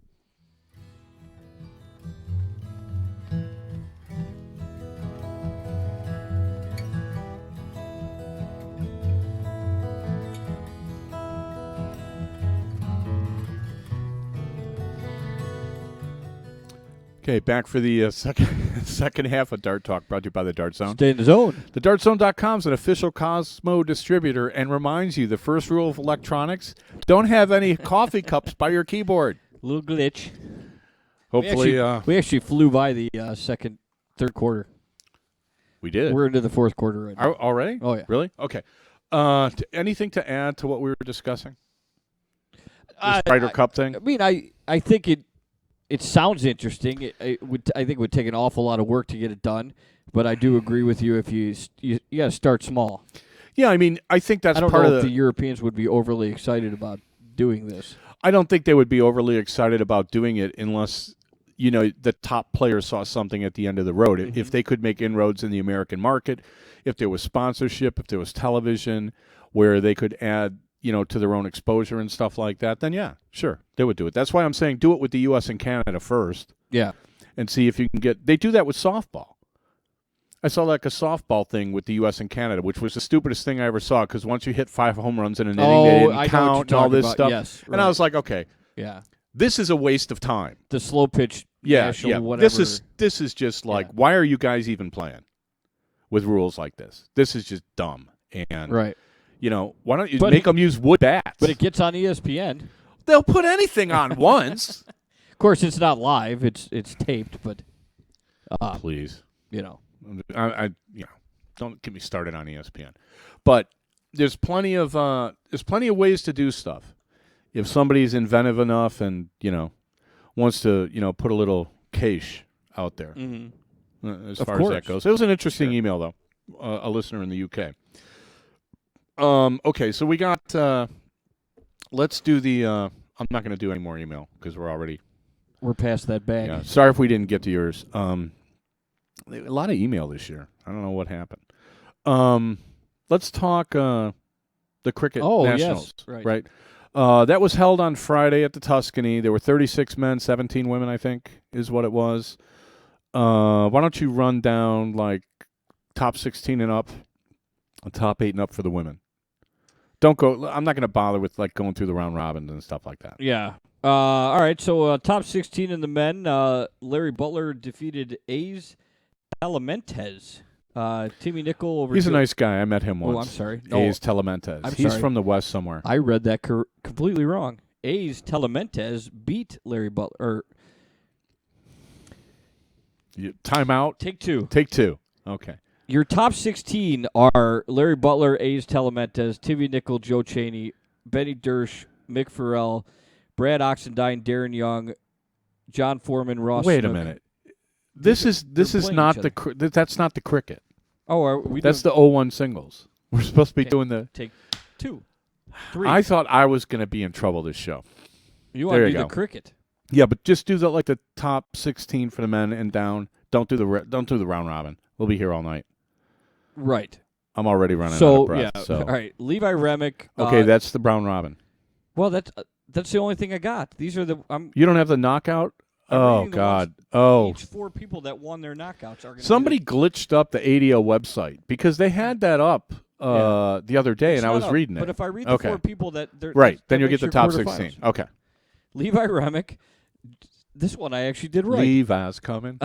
Okay, back for the second half of Dart Talk, brought to you by the Dart Zone. Stay in the zone. TheDartZone.com is an official Cosmo distributor and reminds you the first rule of electronics, don't have any coffee cups by your keyboard. Little glitch. Hopefully, we actually flew by the third quarter. we did. We're into the fourth quarter right now. Already? Oh, yeah. Really? Okay. Anything to add to what we were discussing? I Ryder Cup thing? I mean, I think it sounds interesting. I think it would take an awful lot of work to get it done, but I do agree with you. If you got to start small. Yeah, I mean, I think that's I don't part know of if the Europeans would be overly excited about doing this. I don't think they would be overly excited about doing it unless, the top players saw something at the end of the road. Mm-hmm. If they could make inroads in the American market, if there was sponsorship, if there was television where they could add, to their own exposure and stuff like that, then yeah, sure, they would do it. That's why I'm saying do it with the U.S. and Canada first. Yeah. And see if you can get – they do that with softball. I saw like a softball thing with the U.S. and Canada, which was the stupidest thing I ever saw because once you hit 5 home runs in an inning, they didn't count and all this stuff. Yes, and I was like, okay, yeah, this is a waste of time. the slow pitch, Yeah, national, whatever. This is just like, why are you guys even playing with rules like this? This is just dumb. And right. Why don't you But make them use wood bats? But it gets on ESPN. They'll put anything on once. Of course, it's not live; it's taped. But Please, I don't get me started on ESPN. But there's plenty of ways to do stuff. If somebody's inventive enough and wants to put a little cash out there, as Of far course. as that goes. It was an interesting email though, a listener in the UK. Okay, so we got. Let's do the. I'm not going to do any more email because we're past that bag. Yeah, sorry if we didn't get to yours. A lot of email this year. I don't know what happened. Let's talk the cricket nationals. Yes, right. That was held on Friday at the Tuscany. There were 36 men, 17 women. I think is what it was. Why don't you run down like top 16 and up, top 8 and up for the women? Don't go. I'm not going to bother with like going through the round robins and stuff like that. Yeah. All right. So top 16 in the men. Larry Butler defeated A's Telementes. Timmy Nickel over. He's a nice guy. I met him once. Oh, I'm sorry. A's Telementes. He's sorry. from the West somewhere. I read that completely wrong. A's Telementes beat Larry Butler. Timeout. Take two. Take two. Okay. Your top 16 are Larry Butler, A's Telementes, Timmy Nickel, Joe Cheney, Benny Dersch, Mick Farrell, Brad Oxendine, Darren Young, John Foreman, Ross. Wait Snook. a minute. This is not that's not the cricket. Oh, are we? That's the 0-1 singles. We're supposed to be doing the. Take 2, 3. I thought I was going to be in trouble this show. You want to do the cricket? Yeah, but just do the top 16 for the men and down. Don't do the round robin. We'll be here all night. Right. I'm already running out of breath. Yeah. So. All right. Levi Remick. Okay, that's the round robin. Well, that's the only thing I got. These are the. You don't have the knockout? Oh God! Each 4 people that won their knockouts are going to. Somebody glitched up the ADO website because they had that up the other day, and I was reading it. But if I read the 4 people that then you'll get the top 16. Okay. Levi Remick. This one I actually did right. Levi's coming.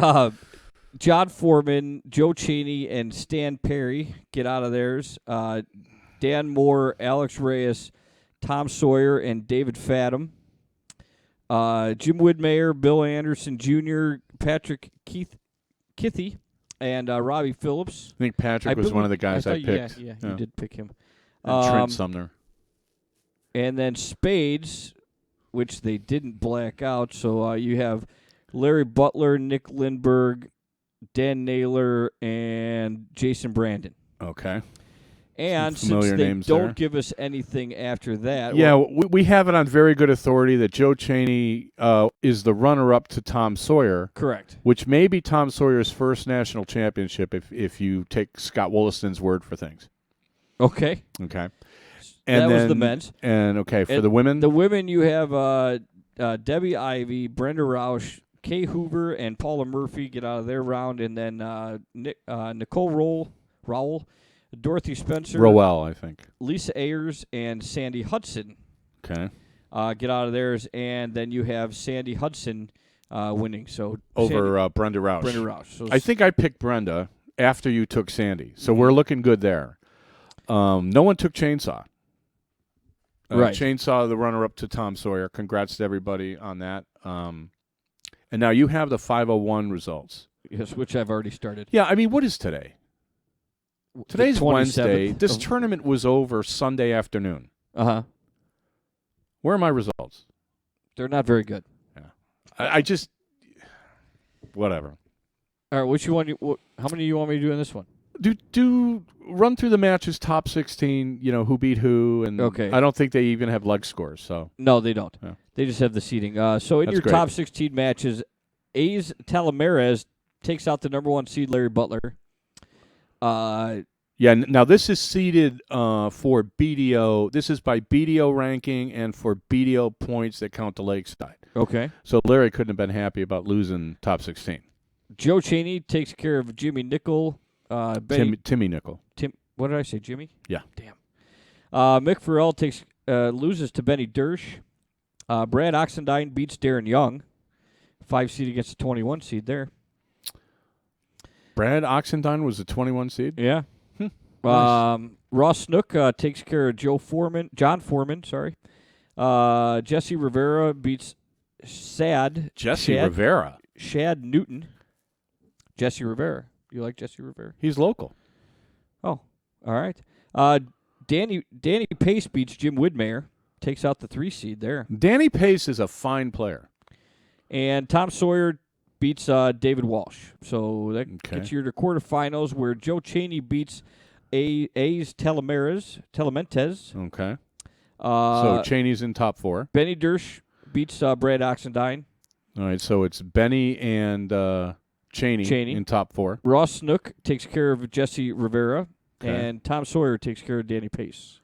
John Foreman, Joe Cheney, and Stan Perry get out of theirs. Dan Moore, Alex Reyes, Tom Sawyer, and David Fathom. Jim Widmeyer, Bill Anderson Jr., Patrick Kithy, and Robbie Phillips. I think Patrick was one of the guys I picked. Yeah, you did pick him. And Trent Sumner. And then Spades, which they didn't black out. So you have Larry Butler, Nick Lindberg, Dan Naylor, and Jason Brandon. Okay. And Some since familiar they names don't there. give us anything after that, Yeah, we have it on very good authority that Joe Cheney is the runner-up to Tom Sawyer, correct. which may be Tom Sawyer's first national championship if you take Scott Wollaston's word for things. Okay. Okay. That was the men's. And, okay, for And the women? The women, you have Debbie Ivy, Brenda Roush, Kay Hoover, and Paula Murphy get out of their round, and then Nicole Rowell, Dorothy Spencer, Rowell, I think. Lisa Ayers, and Sandy Hudson Okay. get out of theirs, and then you have Sandy Hudson winning. So Over Brenda Roush. Brenda Roush. So I think I picked Brenda after you took Sandy, so Mm-hmm. we're looking good there. No one took Chainsaw. Right. Chainsaw, the runner-up to Tom Sawyer. Congrats to everybody on that. And now you have the 501 results. yes, which I've already started. Yeah, I mean, what is today? Today's The 27th Wednesday. This of- tournament was over Sunday afternoon. Uh-huh. Where are my results? They're not very good. I just whatever. All right, how many do you want me to do in this one? Do run through the matches, top 16. You know who beat who, and Okay. I don't think they even have leg scores. So No, they don't. Yeah. They just have the seeding. So in That's your great. top 16 matches, A's Talamarez takes out the number 1 seed Larry Butler. yeah. Now this is seeded for BDO. This is by BDO ranking and for BDO points that count to Lakeside. Okay. So Larry couldn't have been happy about losing top 16. Joe Cheney takes care of Jimmy Nickel. Timmy Nickel. What did I say, Jimmy? Yeah. Damn. Mick Farrell loses to Benny Dersch. Brad Oxendine beats Darren Young. 5 seed against the 21 seed there. Brad Oxendine was the 21 seed. Yeah. Nice. Ross Snook takes care of John Foreman, sorry. Jesse Rivera beats Jesse Rivera. Shad Newton. Jesse Rivera. You like Jesse Rivera? He's local. Oh, all right. Danny Pace beats Jim Widmeyer. Takes out the 3 seed there. Danny Pace is a fine player. And Tom Sawyer beats David Walsh. So that Okay. gets you to quarterfinals where Joe Cheney beats A's Telementes. Okay. So Cheney's in top 4. Benny Dersch beats Brad Oxendine. All right. So it's Benny and Cheney in top 4. Ross Snook takes care of Jesse Rivera. Okay. And Tom Sawyer takes care of Danny Pace.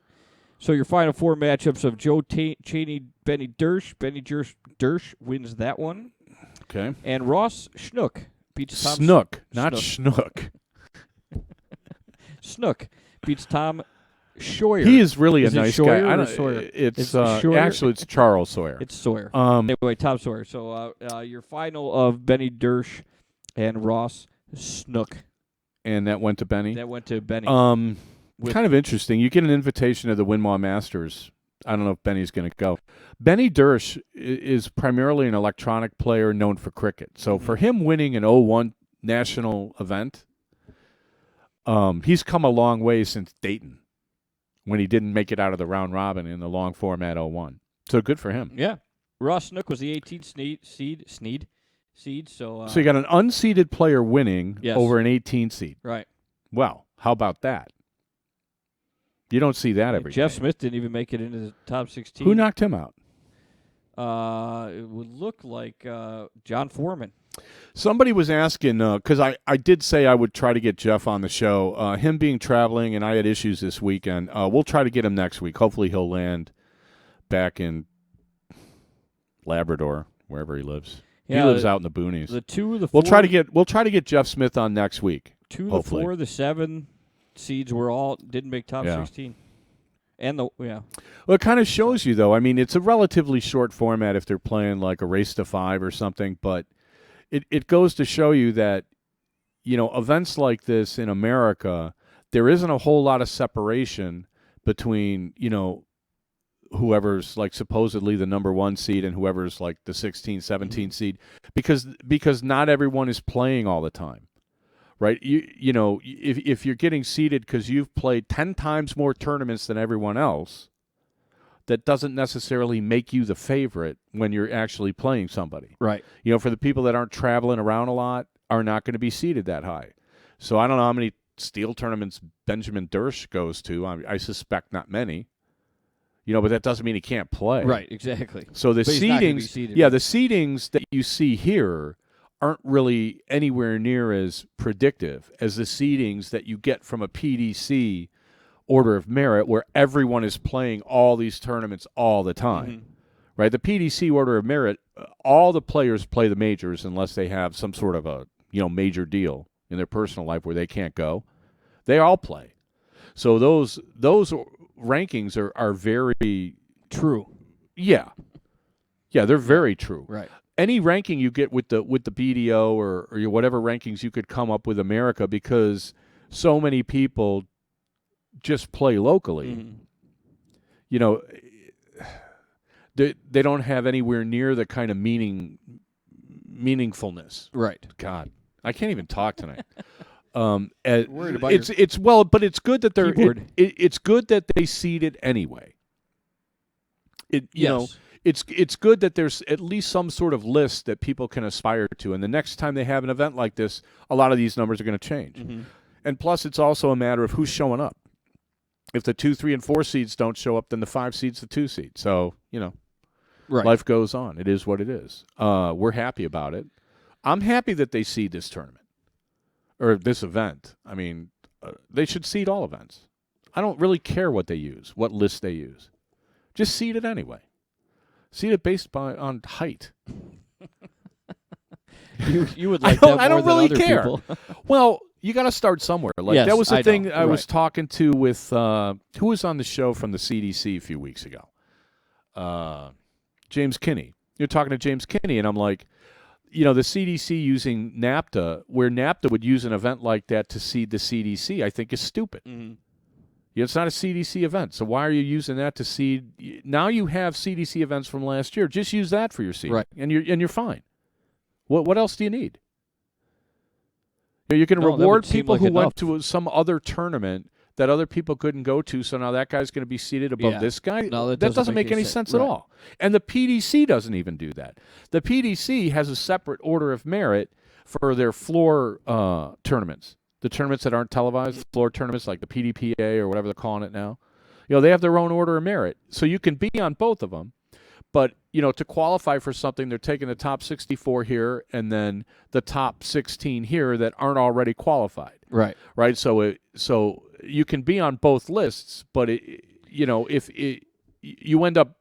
So your final 4 matchups of Joe Cheney, Benny Dersch. Benny Dersch wins that one. Okay. And Ross Snook beats Tom Snook, not Schnook. Snook beats Tom Sawyer. He is really Is a it nice Sawyer guy. or Sawyer? It's Is it Sawyer? actually it's Charles Sawyer. It's Sawyer. Um, Anyway, Tom Sawyer. So your final of Benny Dersch and Ross Snook. and that went to Benny. That went to Benny. Kind of interesting. You get an invitation to the Winmau Masters. I don't know if Benny's going to go. Benny Dersch is primarily an electronic player known for cricket. So for him winning an 0-1 national event, he's come a long way since Dayton when he didn't make it out of the round robin in the long format 0-1. So good for him. Yeah. Ross Snook was the 18th seed. So So you got an unseeded player winning Yes. over an 18 seed. right. Well, how about that? You don't see that every Jeff day. Smith didn't even make it into the top 16. Who knocked him out? It would look like John Foreman. Somebody was asking, because I did say I would try to get Jeff on the show. Him being traveling, and I had issues this weekend. We'll try to get him next week. Hopefully he'll land back in Labrador, wherever he lives. Yeah, he lives out in the boonies. The 2, the 4, We'll try to get Jeff Smith on next week. 2, the hopefully. 4, the 7 seeds were all didn't make top Yeah. 16. And Well, it kind of shows you, though. I mean, it's a relatively short format if they're playing like a race to 5 or something, but it goes to show you that, you know, events like this in America, there isn't a whole lot of separation between, you know, whoever's like supposedly the number 1 seed and whoever's like the 16, 17 seed, because not everyone is playing all the time. Right, you know, if you're getting seeded because you've played 10 times more tournaments than everyone else, that doesn't necessarily make you the favorite when you're actually playing somebody. right. You know, for the people that aren't traveling around a lot, are not going to be seeded that high. So I don't know how many steel tournaments Benjamin Dersch goes to. I suspect not many. But that doesn't mean he can't play. Right, exactly. So the But he's not gonna be seedings, seeded. the seedings that you see here aren't really anywhere near as predictive as the seedings that you get from a PDC order of merit, where everyone is playing all these tournaments all the time. Mm-hmm. Right? The PDC order of merit, all the players play the majors unless they have some sort of a major deal in their personal life where they can't go. They all play. So those rankings are very true. Yeah, they're very true. Right. Any ranking you get with the BDO or your whatever rankings you could come up with America, because so many people just play locally. Mm-hmm. They don't have anywhere near the kind of meaningfulness. Right. God, I can't even talk tonight. Worried about but it's good that they're keyboard. it's good that they seed it anyway. It's good that there's at least some sort of list that people can aspire to, and the next time they have an event like this, a lot of these numbers are going to change. Mm-hmm. And plus, it's also a matter of who's showing up. If the 2, 3, and 4 seeds don't show up, then the 5 seeds the 2 seed. So Right. life goes on. It is what it is. We're happy about it. I'm happy that they seed this tournament. Or this event. I mean, they should seed all events. I don't really care what they use, what list they use. Just seed it anyway. Seed it based on height. You would like that more I don't than really other care. people. Well, you got to start somewhere. Like Yes, that was the I thing know. I was Right. talking to with who was on the show from the CDC a few weeks ago. James Kinney. You're talking to James Kinney, and I'm like, the CDC using NAPTA, where NAPTA would use an event like that to seed the CDC, I think is stupid. Mm-hmm. It's not a CDC event, so why are you using that to seed? Now you have CDC events from last year. Just use that for your seed, Right. and you're fine. What else do you need? You're going to No, that reward would seem people like who enough. went to some other tournament that other people couldn't go to, so now that guy's going to be seated above Yeah. this guy? No, that doesn't doesn't make make any any sense sense. at Right. all. And the PDC doesn't even do that. The PDC has a separate order of merit for their floor tournaments, the tournaments that aren't televised, the floor tournaments like the PDPA or whatever they're calling it now. They have their own order of merit, so you can be on both of them. But, to qualify for something, they're taking the top 64 here and then the top 16 here that aren't already qualified. Right. Right? So you can be on both lists, but if you end up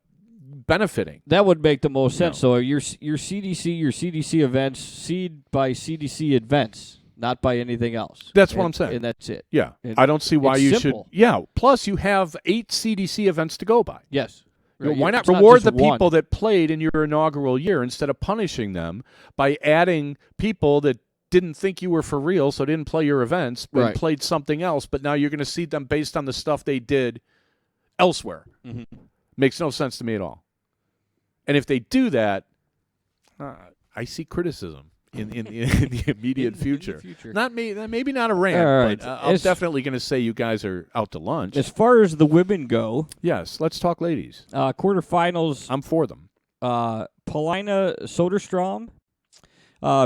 benefiting. That would make the most sense. So your CDC events seed by CDC events, not by anything else. That's what I'm saying. And that's it. Yeah. And I don't see why it's you simple. should. Yeah. Plus, you have 8 CDC events to go by. Yes. Right. Why not It's reward just the people one. that played in your inaugural year instead of punishing them by adding people that didn't think you were for real, so didn't play your events, but Right. played something else, but now you're going to seed them based on the stuff they did elsewhere. Mm-hmm. Makes no sense to me at all. And if they do that, I see criticism in the immediate future. Maybe not a rant, All right. but I'm definitely going to say you guys are out to lunch. As far as the women go, Yes, let's talk ladies. quarterfinals, I'm for them. Paulina Soderstrom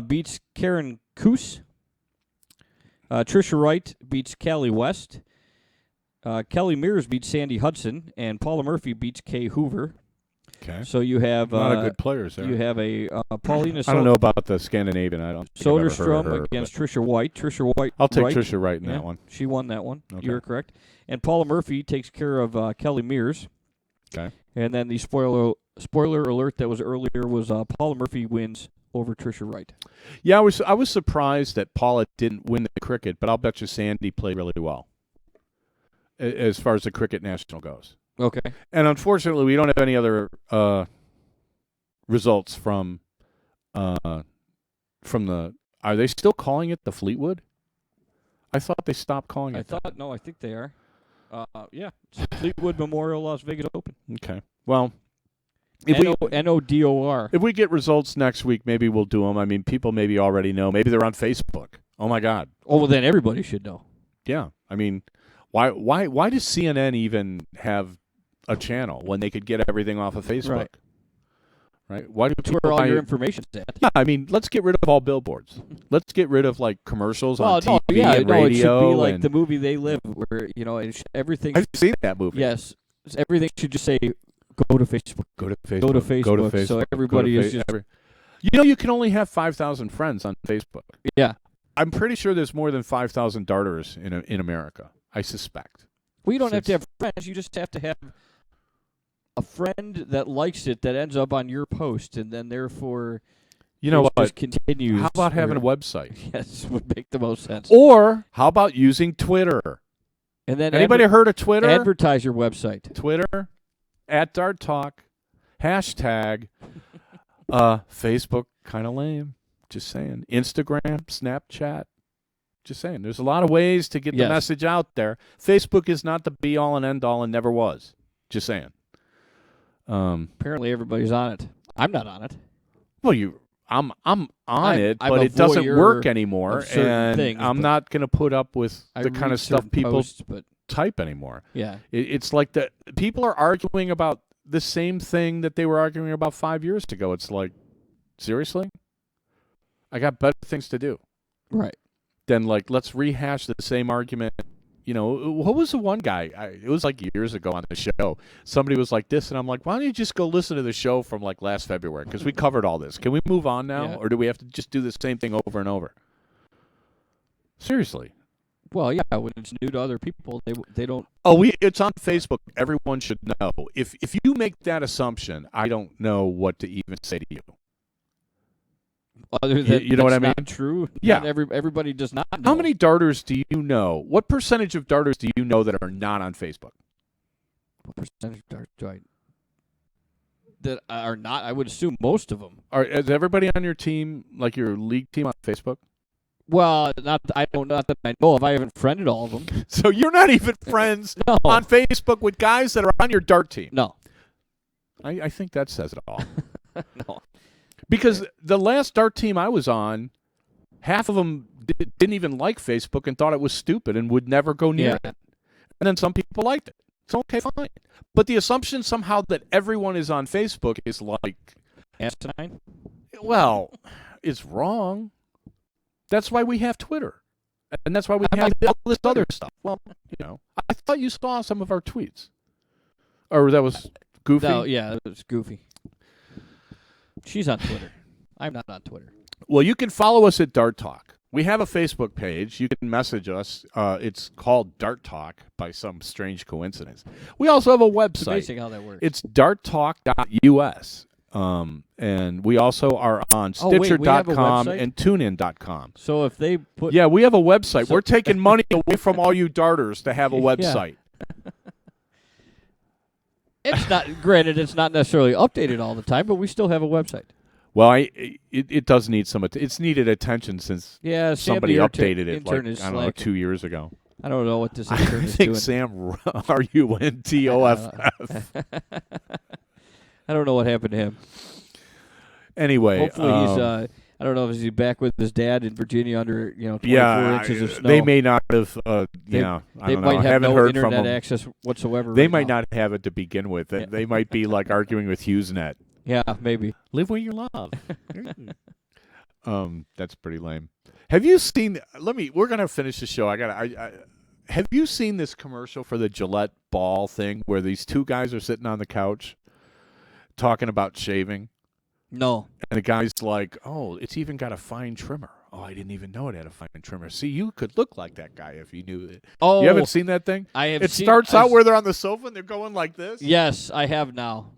beats Karen Koos. Trisha Wright beats Callie West. Kelly Mears beats Sandy Hudson, and Paula Murphy beats Kay Hoover. Okay. So you have A lot of good players there. you have a Paulina I don't know about the Scandinavian. I don't think I've ever heard of Soderstrom her, against but Trisha White. Trisha White. I'll take Wright, Trisha Wright in yeah, that one. She won that one. Okay. You're correct. And Paula Murphy takes care of Kelly Mears. Okay. And then the spoiler alert that was earlier was Paula Murphy wins over Trisha Wright. Yeah, I was surprised that Paula didn't win the cricket, but I'll bet you Sandy played really well as far as the cricket national goes. Okay. And unfortunately, we don't have any other results from the. Are they still calling it the Fleetwood? I thought they stopped calling it. I think they are. Yeah. It's Fleetwood Memorial Las Vegas Open. Okay. Well, if we NODOR. if we get results next week, maybe we'll do them. I mean, people maybe already know. Maybe they're on Facebook. Oh my God. Oh, well, then everybody should know. Yeah. I mean, why does CNN even have a channel when they could get everything off of Facebook? right? Why do That's people where all buy- your information's at. Yeah, I mean, let's get rid of all billboards. Let's get rid of like commercials Well, on TV no, yeah, and no, it should radio. be like and the movie They Live, where everything. I've seen that movie. Yes, everything should just say go to Facebook. Go to Facebook. Go to Facebook. Go to Facebook. So everybody is just. You know, you can only have 5,000 friends on Facebook. Yeah. I'm pretty sure there's more than 5,000 darters in America. I suspect. Well, you don't have to have friends. You just have to have a friend that likes it that ends up on your post, and then therefore, You know it what? just continues. How about having a or- website? Yes, would make the most sense. Or how about using Twitter? And then Anybody heard of Twitter? advertise your website. Twitter, @DartTalk, hashtag, Facebook, kind of lame. Just saying. Instagram, Snapchat. Just saying. There's a lot of ways to get the Yes. message out there. Facebook is not the be-all and end-all and never was. Just saying. Apparently, everybody's on it. I'm not on it. Well, I'm on it, I'm but a it doesn't voyeur work anymore, of certain and things, I'm but not going to put up with I the kind read of stuff certain people posts, but type anymore. yeah, It's like the people are arguing about the same thing that they were arguing about 5 years ago. It's like, seriously? I got better things to do right. than like let's rehash the same argument. You know, what was the one guy? It was like years ago on the show. Somebody was like this, and I'm like, why don't you just go listen to the show from like last February? Because we covered all this. Can we move on now, Yeah. or do we have to just do the same thing over and over? Seriously. Well, yeah, when it's new to other people, they don't. Oh, it's on Facebook. Everyone should know. If you make that assumption, I don't know what to even say to you. Other than you know what I that's mean? Not true. Yeah. Not everybody does not know. How many darters do you know? What percentage of darters do you know that are not on Facebook? What percentage that are not? I would assume most of them. Is everybody on your team, like your league team, on Facebook? Well, not that I know of. I haven't friended all of them. So you're not even friends No. on Facebook with guys that are on your dart team. No. I think that says it all. No. Because the last dart team I was on, half of them didn't even like Facebook and thought it was stupid and would never go near Yeah. it. And then some people liked it. It's okay, fine. But the assumption somehow that everyone is on Facebook is like, Asinine? well, it's wrong. That's why we have Twitter. And that's why we have all this other stuff. Well, you know, I thought you saw some of our tweets. Or that was goofy? No, yeah, it's goofy. She's on Twitter. I'm not on Twitter. Well, you can follow us at Dart Talk. We have a Facebook page. You can message us. It's called Dart Talk by some strange coincidence. We also have a It's website. amazing how that works. It's darttalk.us. And we also are on Oh, wait, we have a Stitcher.com website? and TuneIn.com. So if they put Yeah, we have a website. So- We're taking money away from all you darters to have a website. it's not granted it's not necessarily updated all the time, but we still have a website. Well, it does need some. It's needed attention since Yeah, Sam, somebody the updated it like intern is I don't know slacking. 2 years ago. I don't know what this I intern is think doing. Sam RUNTOFF. I don't know what happened to him. Anyway, Hopefully he's. I don't know if he's back with his dad in Virginia under 24 yeah, inches of snow. they may not have. I They don't might know. I have haven't no heard internet from them. access whatsoever. They right might now. not have it to begin with. Yeah. They might be like arguing with HughesNet. Yeah, maybe. Live where you love. That's pretty lame. Have you seen? We're gonna finish the show. Have you seen this commercial for the Gillette ball thing where these two guys are sitting on the couch talking about shaving? No. And the guy's like, "Oh, it's even got a fine trimmer. Oh, I didn't even know it had a fine trimmer. See, you could look like that guy if you knew it." Oh, You haven't seen that thing? I have. It seen, starts I've- out where they're on the sofa and they're going like this. Yes, I have now.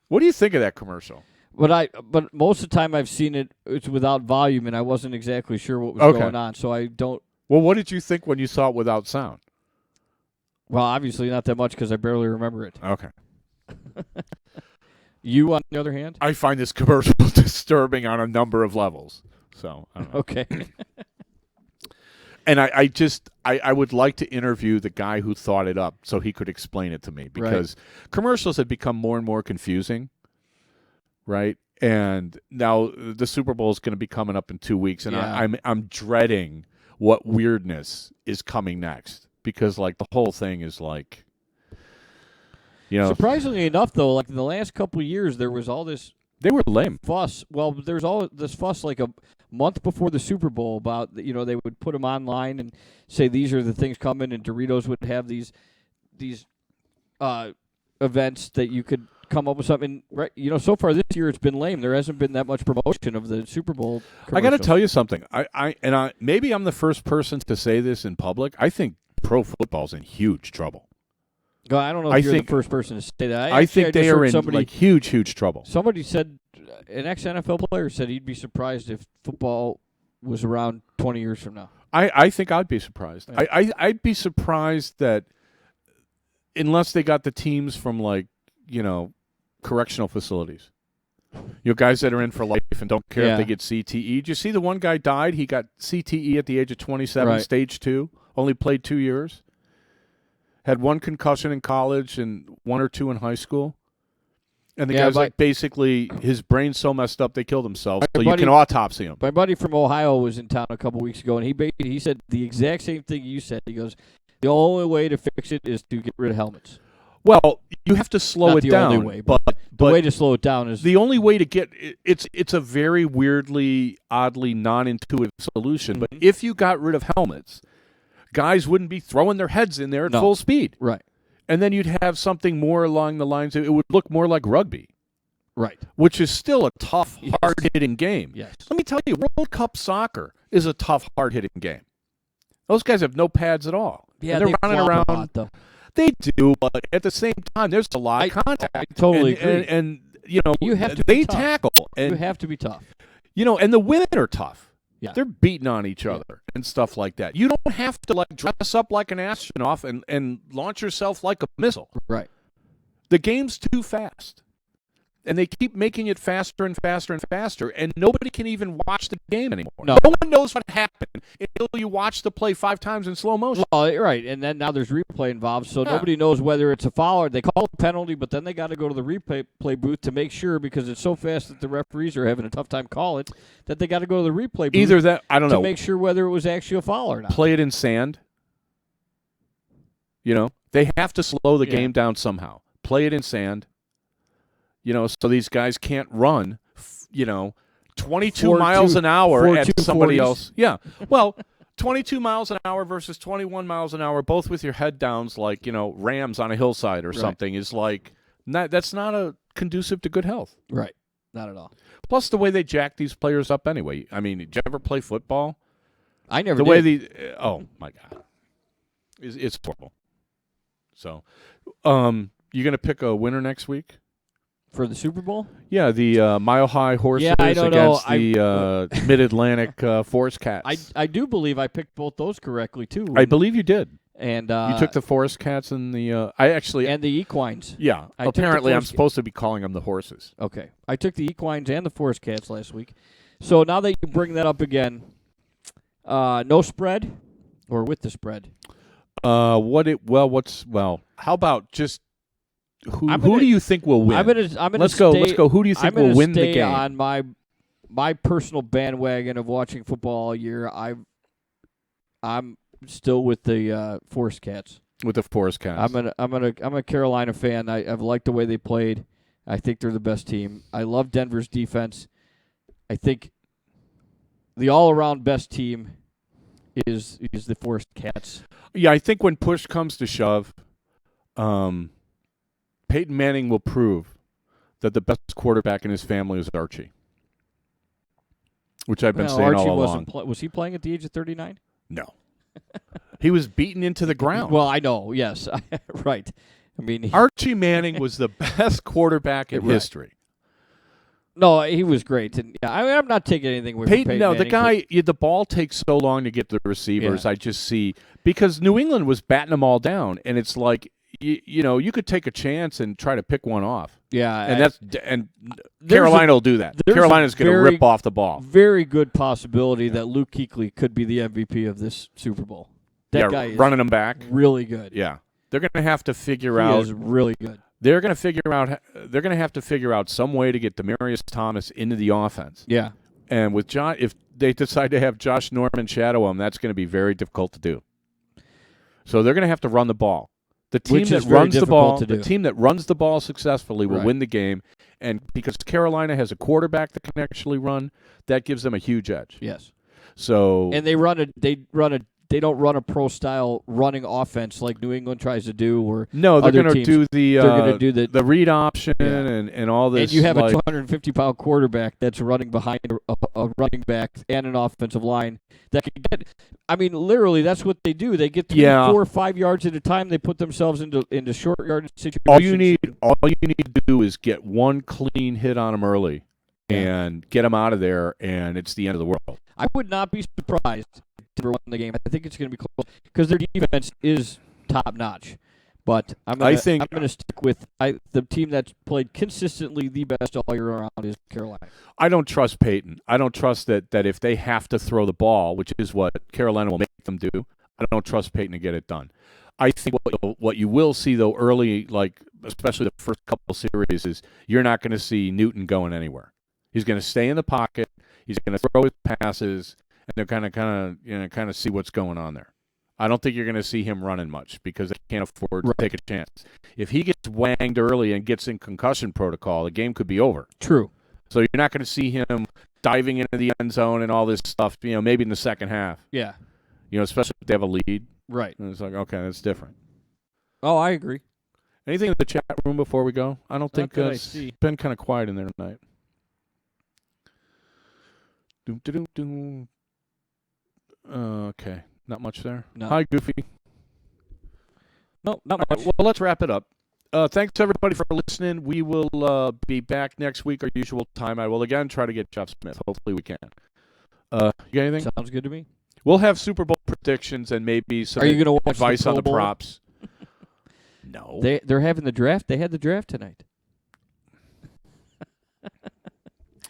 What do you think of that commercial? But most of the time I've seen it. It's without volume, and I wasn't exactly sure what was Okay. going on. So I don't. Well, what did you think when you saw it without sound? Well, obviously not that much because I barely remember it. Okay. You, on the other hand, I find this commercial disturbing on a number of levels. So, I don't know. okay. And I would like to interview the guy who thought it up so he could explain it to me because commercials have become more and more confusing, right? And now the Super Bowl is going to be coming up in 2 weeks, and Yeah. I'm dreading what weirdness is coming next because like the whole thing is like, you know, Surprisingly enough, though, like in the last couple of years, there was all this. They were lame. fuss. Well, there's all this fuss like a month before the Super Bowl about, they would put them online and say these are the things coming, and Doritos would have these events that you could come up with something. Right? So far this year it's been lame. There hasn't been that much promotion of the Super Bowl. I got to tell you something. I maybe I'm the first person to say this in public. I think pro football's in huge trouble. I don't know if you're the first person to say that. I think they are in huge trouble. Somebody said, an ex-NFL player said he'd be surprised if football was around 20 years from now. I think I'd be surprised. Yeah. I'd be surprised that unless they got the teams from correctional facilities. Guys that are in for life and don't care if they get CTE. Did you see the one guy died? He got CTE at the age of 27, stage 2, only played 2 years. Had 1 concussion in college and 1 or 2 in high school. And the guy's basically, his brain's so messed up they killed themselves. So you can autopsy him. My buddy from Ohio was in town a couple weeks ago, and he said the exact same thing you said. He goes, the only way to fix it is to get rid of helmets. Well, you have to slow it down. Only way, but the way to slow it down is the only way to get it's a very oddly non-intuitive solution. But if you got rid of helmets, guys wouldn't be throwing their heads in there at full speed. Right. And then you'd have something more along the lines of it would look more like rugby. Right. Which is still a tough, hard-hitting game. Yes. Let me tell you, World Cup soccer is a tough, hard-hitting game. Those guys have no pads at all. Yeah, they're running around. A lot, though. They do, but at the same time, there's a lot of contact. I totally agree. And you have to they be tough. tackle. And, you have to be tough. And the women are tough. Yeah. They're beating on each other and stuff like that. You don't have to dress up like an astronaut and launch yourself like a missile. Right. The game's too fast. And they keep making it faster and faster and faster, and nobody can even watch the game anymore. No one knows what happened until you watch the play 5 times in slow motion. Well, right, and then now there's replay involved, so nobody knows whether it's a foul or they call it a penalty, but then they got to go to the replay booth to make sure, because it's so fast that the referees are having a tough time calling it, that they got to go to the replay booth. Either that, I don't know, to make sure whether it was actually a foul or not. Play it in sand. They have to slow the game down somehow. Play it in sand. So these guys can't run, 22 miles an hour at somebody else. Yeah. Well, 22 miles an hour versus 21 miles an hour, both with your head downs like, rams on a hillside or something, is that's not conducive to good health. Right. Not at all. Plus the way they jack these players up anyway. I mean, did you ever play football? I never did. Oh, my God. It's horrible. So, you going to pick a winner next week? For the Super Bowl? Yeah, the Mile High Horses against the Mid-Atlantic Forest Cats. I do believe I picked both those correctly, too. I believe you did. And you took the Forest Cats and the and the equines. Yeah, apparently I'm supposed to be calling them the horses. Okay. I took the equines and the Forest Cats last week. So now that you bring that up again, no spread or with the spread? How about just who do you think will win? Let's go. Who do you think will win the game? On my personal bandwagon of watching football all year, I'm still with the Forest Cats. With the Forest Cats. I'm a Carolina fan. I've liked the way they played. I think they're the best team. I love Denver's defense. I think the all-around best team is the Forest Cats. Yeah, I think when push comes to shove, Peyton Manning will prove that the best quarterback in his family is Archie, which I've been saying Archie all along. Was he playing at the age of 39? No. He was beaten into the ground. Well, I know, yes. Right. I mean, Archie Manning was the best quarterback in history. No, he was great. And I'm not taking anything away from Peyton Manning. The guy, the ball takes so long to get to the receivers. Yeah. I just see, because New England was batting them all down, and it's like, you could take a chance and try to pick one off. Yeah, and Carolina will do that. Carolina's going to rip off the ball. Very good possibility that Luke Kuechly could be the MVP of this Super Bowl. That guy is running them back, really good. Yeah, they're going to have to figure out. He is really good. They're going to figure out. They're going to have to figure out some way to get Demaryius Thomas into the offense. Yeah, and with John, if they decide to have Josh Norman shadow him, that's going to be very difficult to do. So they're going to have to run the ball. The team that runs the ball successfully will win the game, And because Carolina has a quarterback that can actually run, that gives them a huge edge. Yes. So And they don't run a pro style running offense like New England tries to do. Or no, they're going to do the they're going to do the read option Yeah. and all this. And you have like, a 250-pound quarterback that's running behind a running back and an offensive line that can get. I mean, literally, that's what they do. They get 4 or 5 yards at a time. They put themselves into short yard situations. all you need to do is get one clean hit on them early, and get them out of there, and it's the end of the world. I would not be surprised if they won the game. I think it's going to be close because their defense is top notch. But I'm going to stick with the team that's played consistently the best all year around is Carolina. I don't trust Peyton. I don't trust that if they have to throw the ball, which is what Carolina will make them do, I don't trust Peyton to get it done. I think what you will see, though, early, like especially the first couple series, is you're not going to see Newton going anywhere. He's going to stay in the pocket. He's going to throw his passes, and they're kind of see what's going on there. I don't think you're going to see him running much because they can't afford to take a chance. If he gets wanged early and gets in concussion protocol, the game could be over. True. So you're not going to see him diving into the end zone and all this stuff, maybe in the second half. Yeah. Especially if they have a lead. Right. And it's like, okay, that's different. Oh, I agree. Anything in the chat room before we go? I don't think it's been kind of quiet in there tonight. Okay. Not much there. No. Hi, Goofy. No, not much. Well, let's wrap it up. Thanks, everybody, for listening. We will be back next week, our usual time. I will, again, try to get Jeff Smith. Hopefully we can. You got anything? Sounds good to me. We'll have Super Bowl predictions and maybe some advice on the props. No. They're having the draft. They had the draft tonight.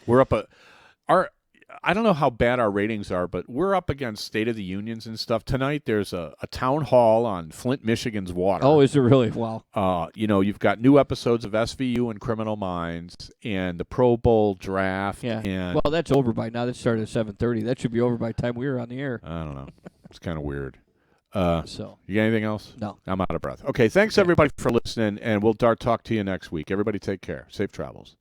We're up I don't know how bad our ratings are, but we're up against State of the Unions and stuff. Tonight there's a town hall on Flint, Michigan's water. Oh, is it really? Wow. You've got new episodes of SVU and Criminal Minds and the Pro Bowl draft. Yeah. And well, that's over by now. That started at 7:30. That should be over by the time we were on the air. I don't know. It's kind of weird. You got anything else? No. I'm out of breath. Okay, thanks everybody for listening, and we'll talk to you next week. Everybody take care. Safe travels.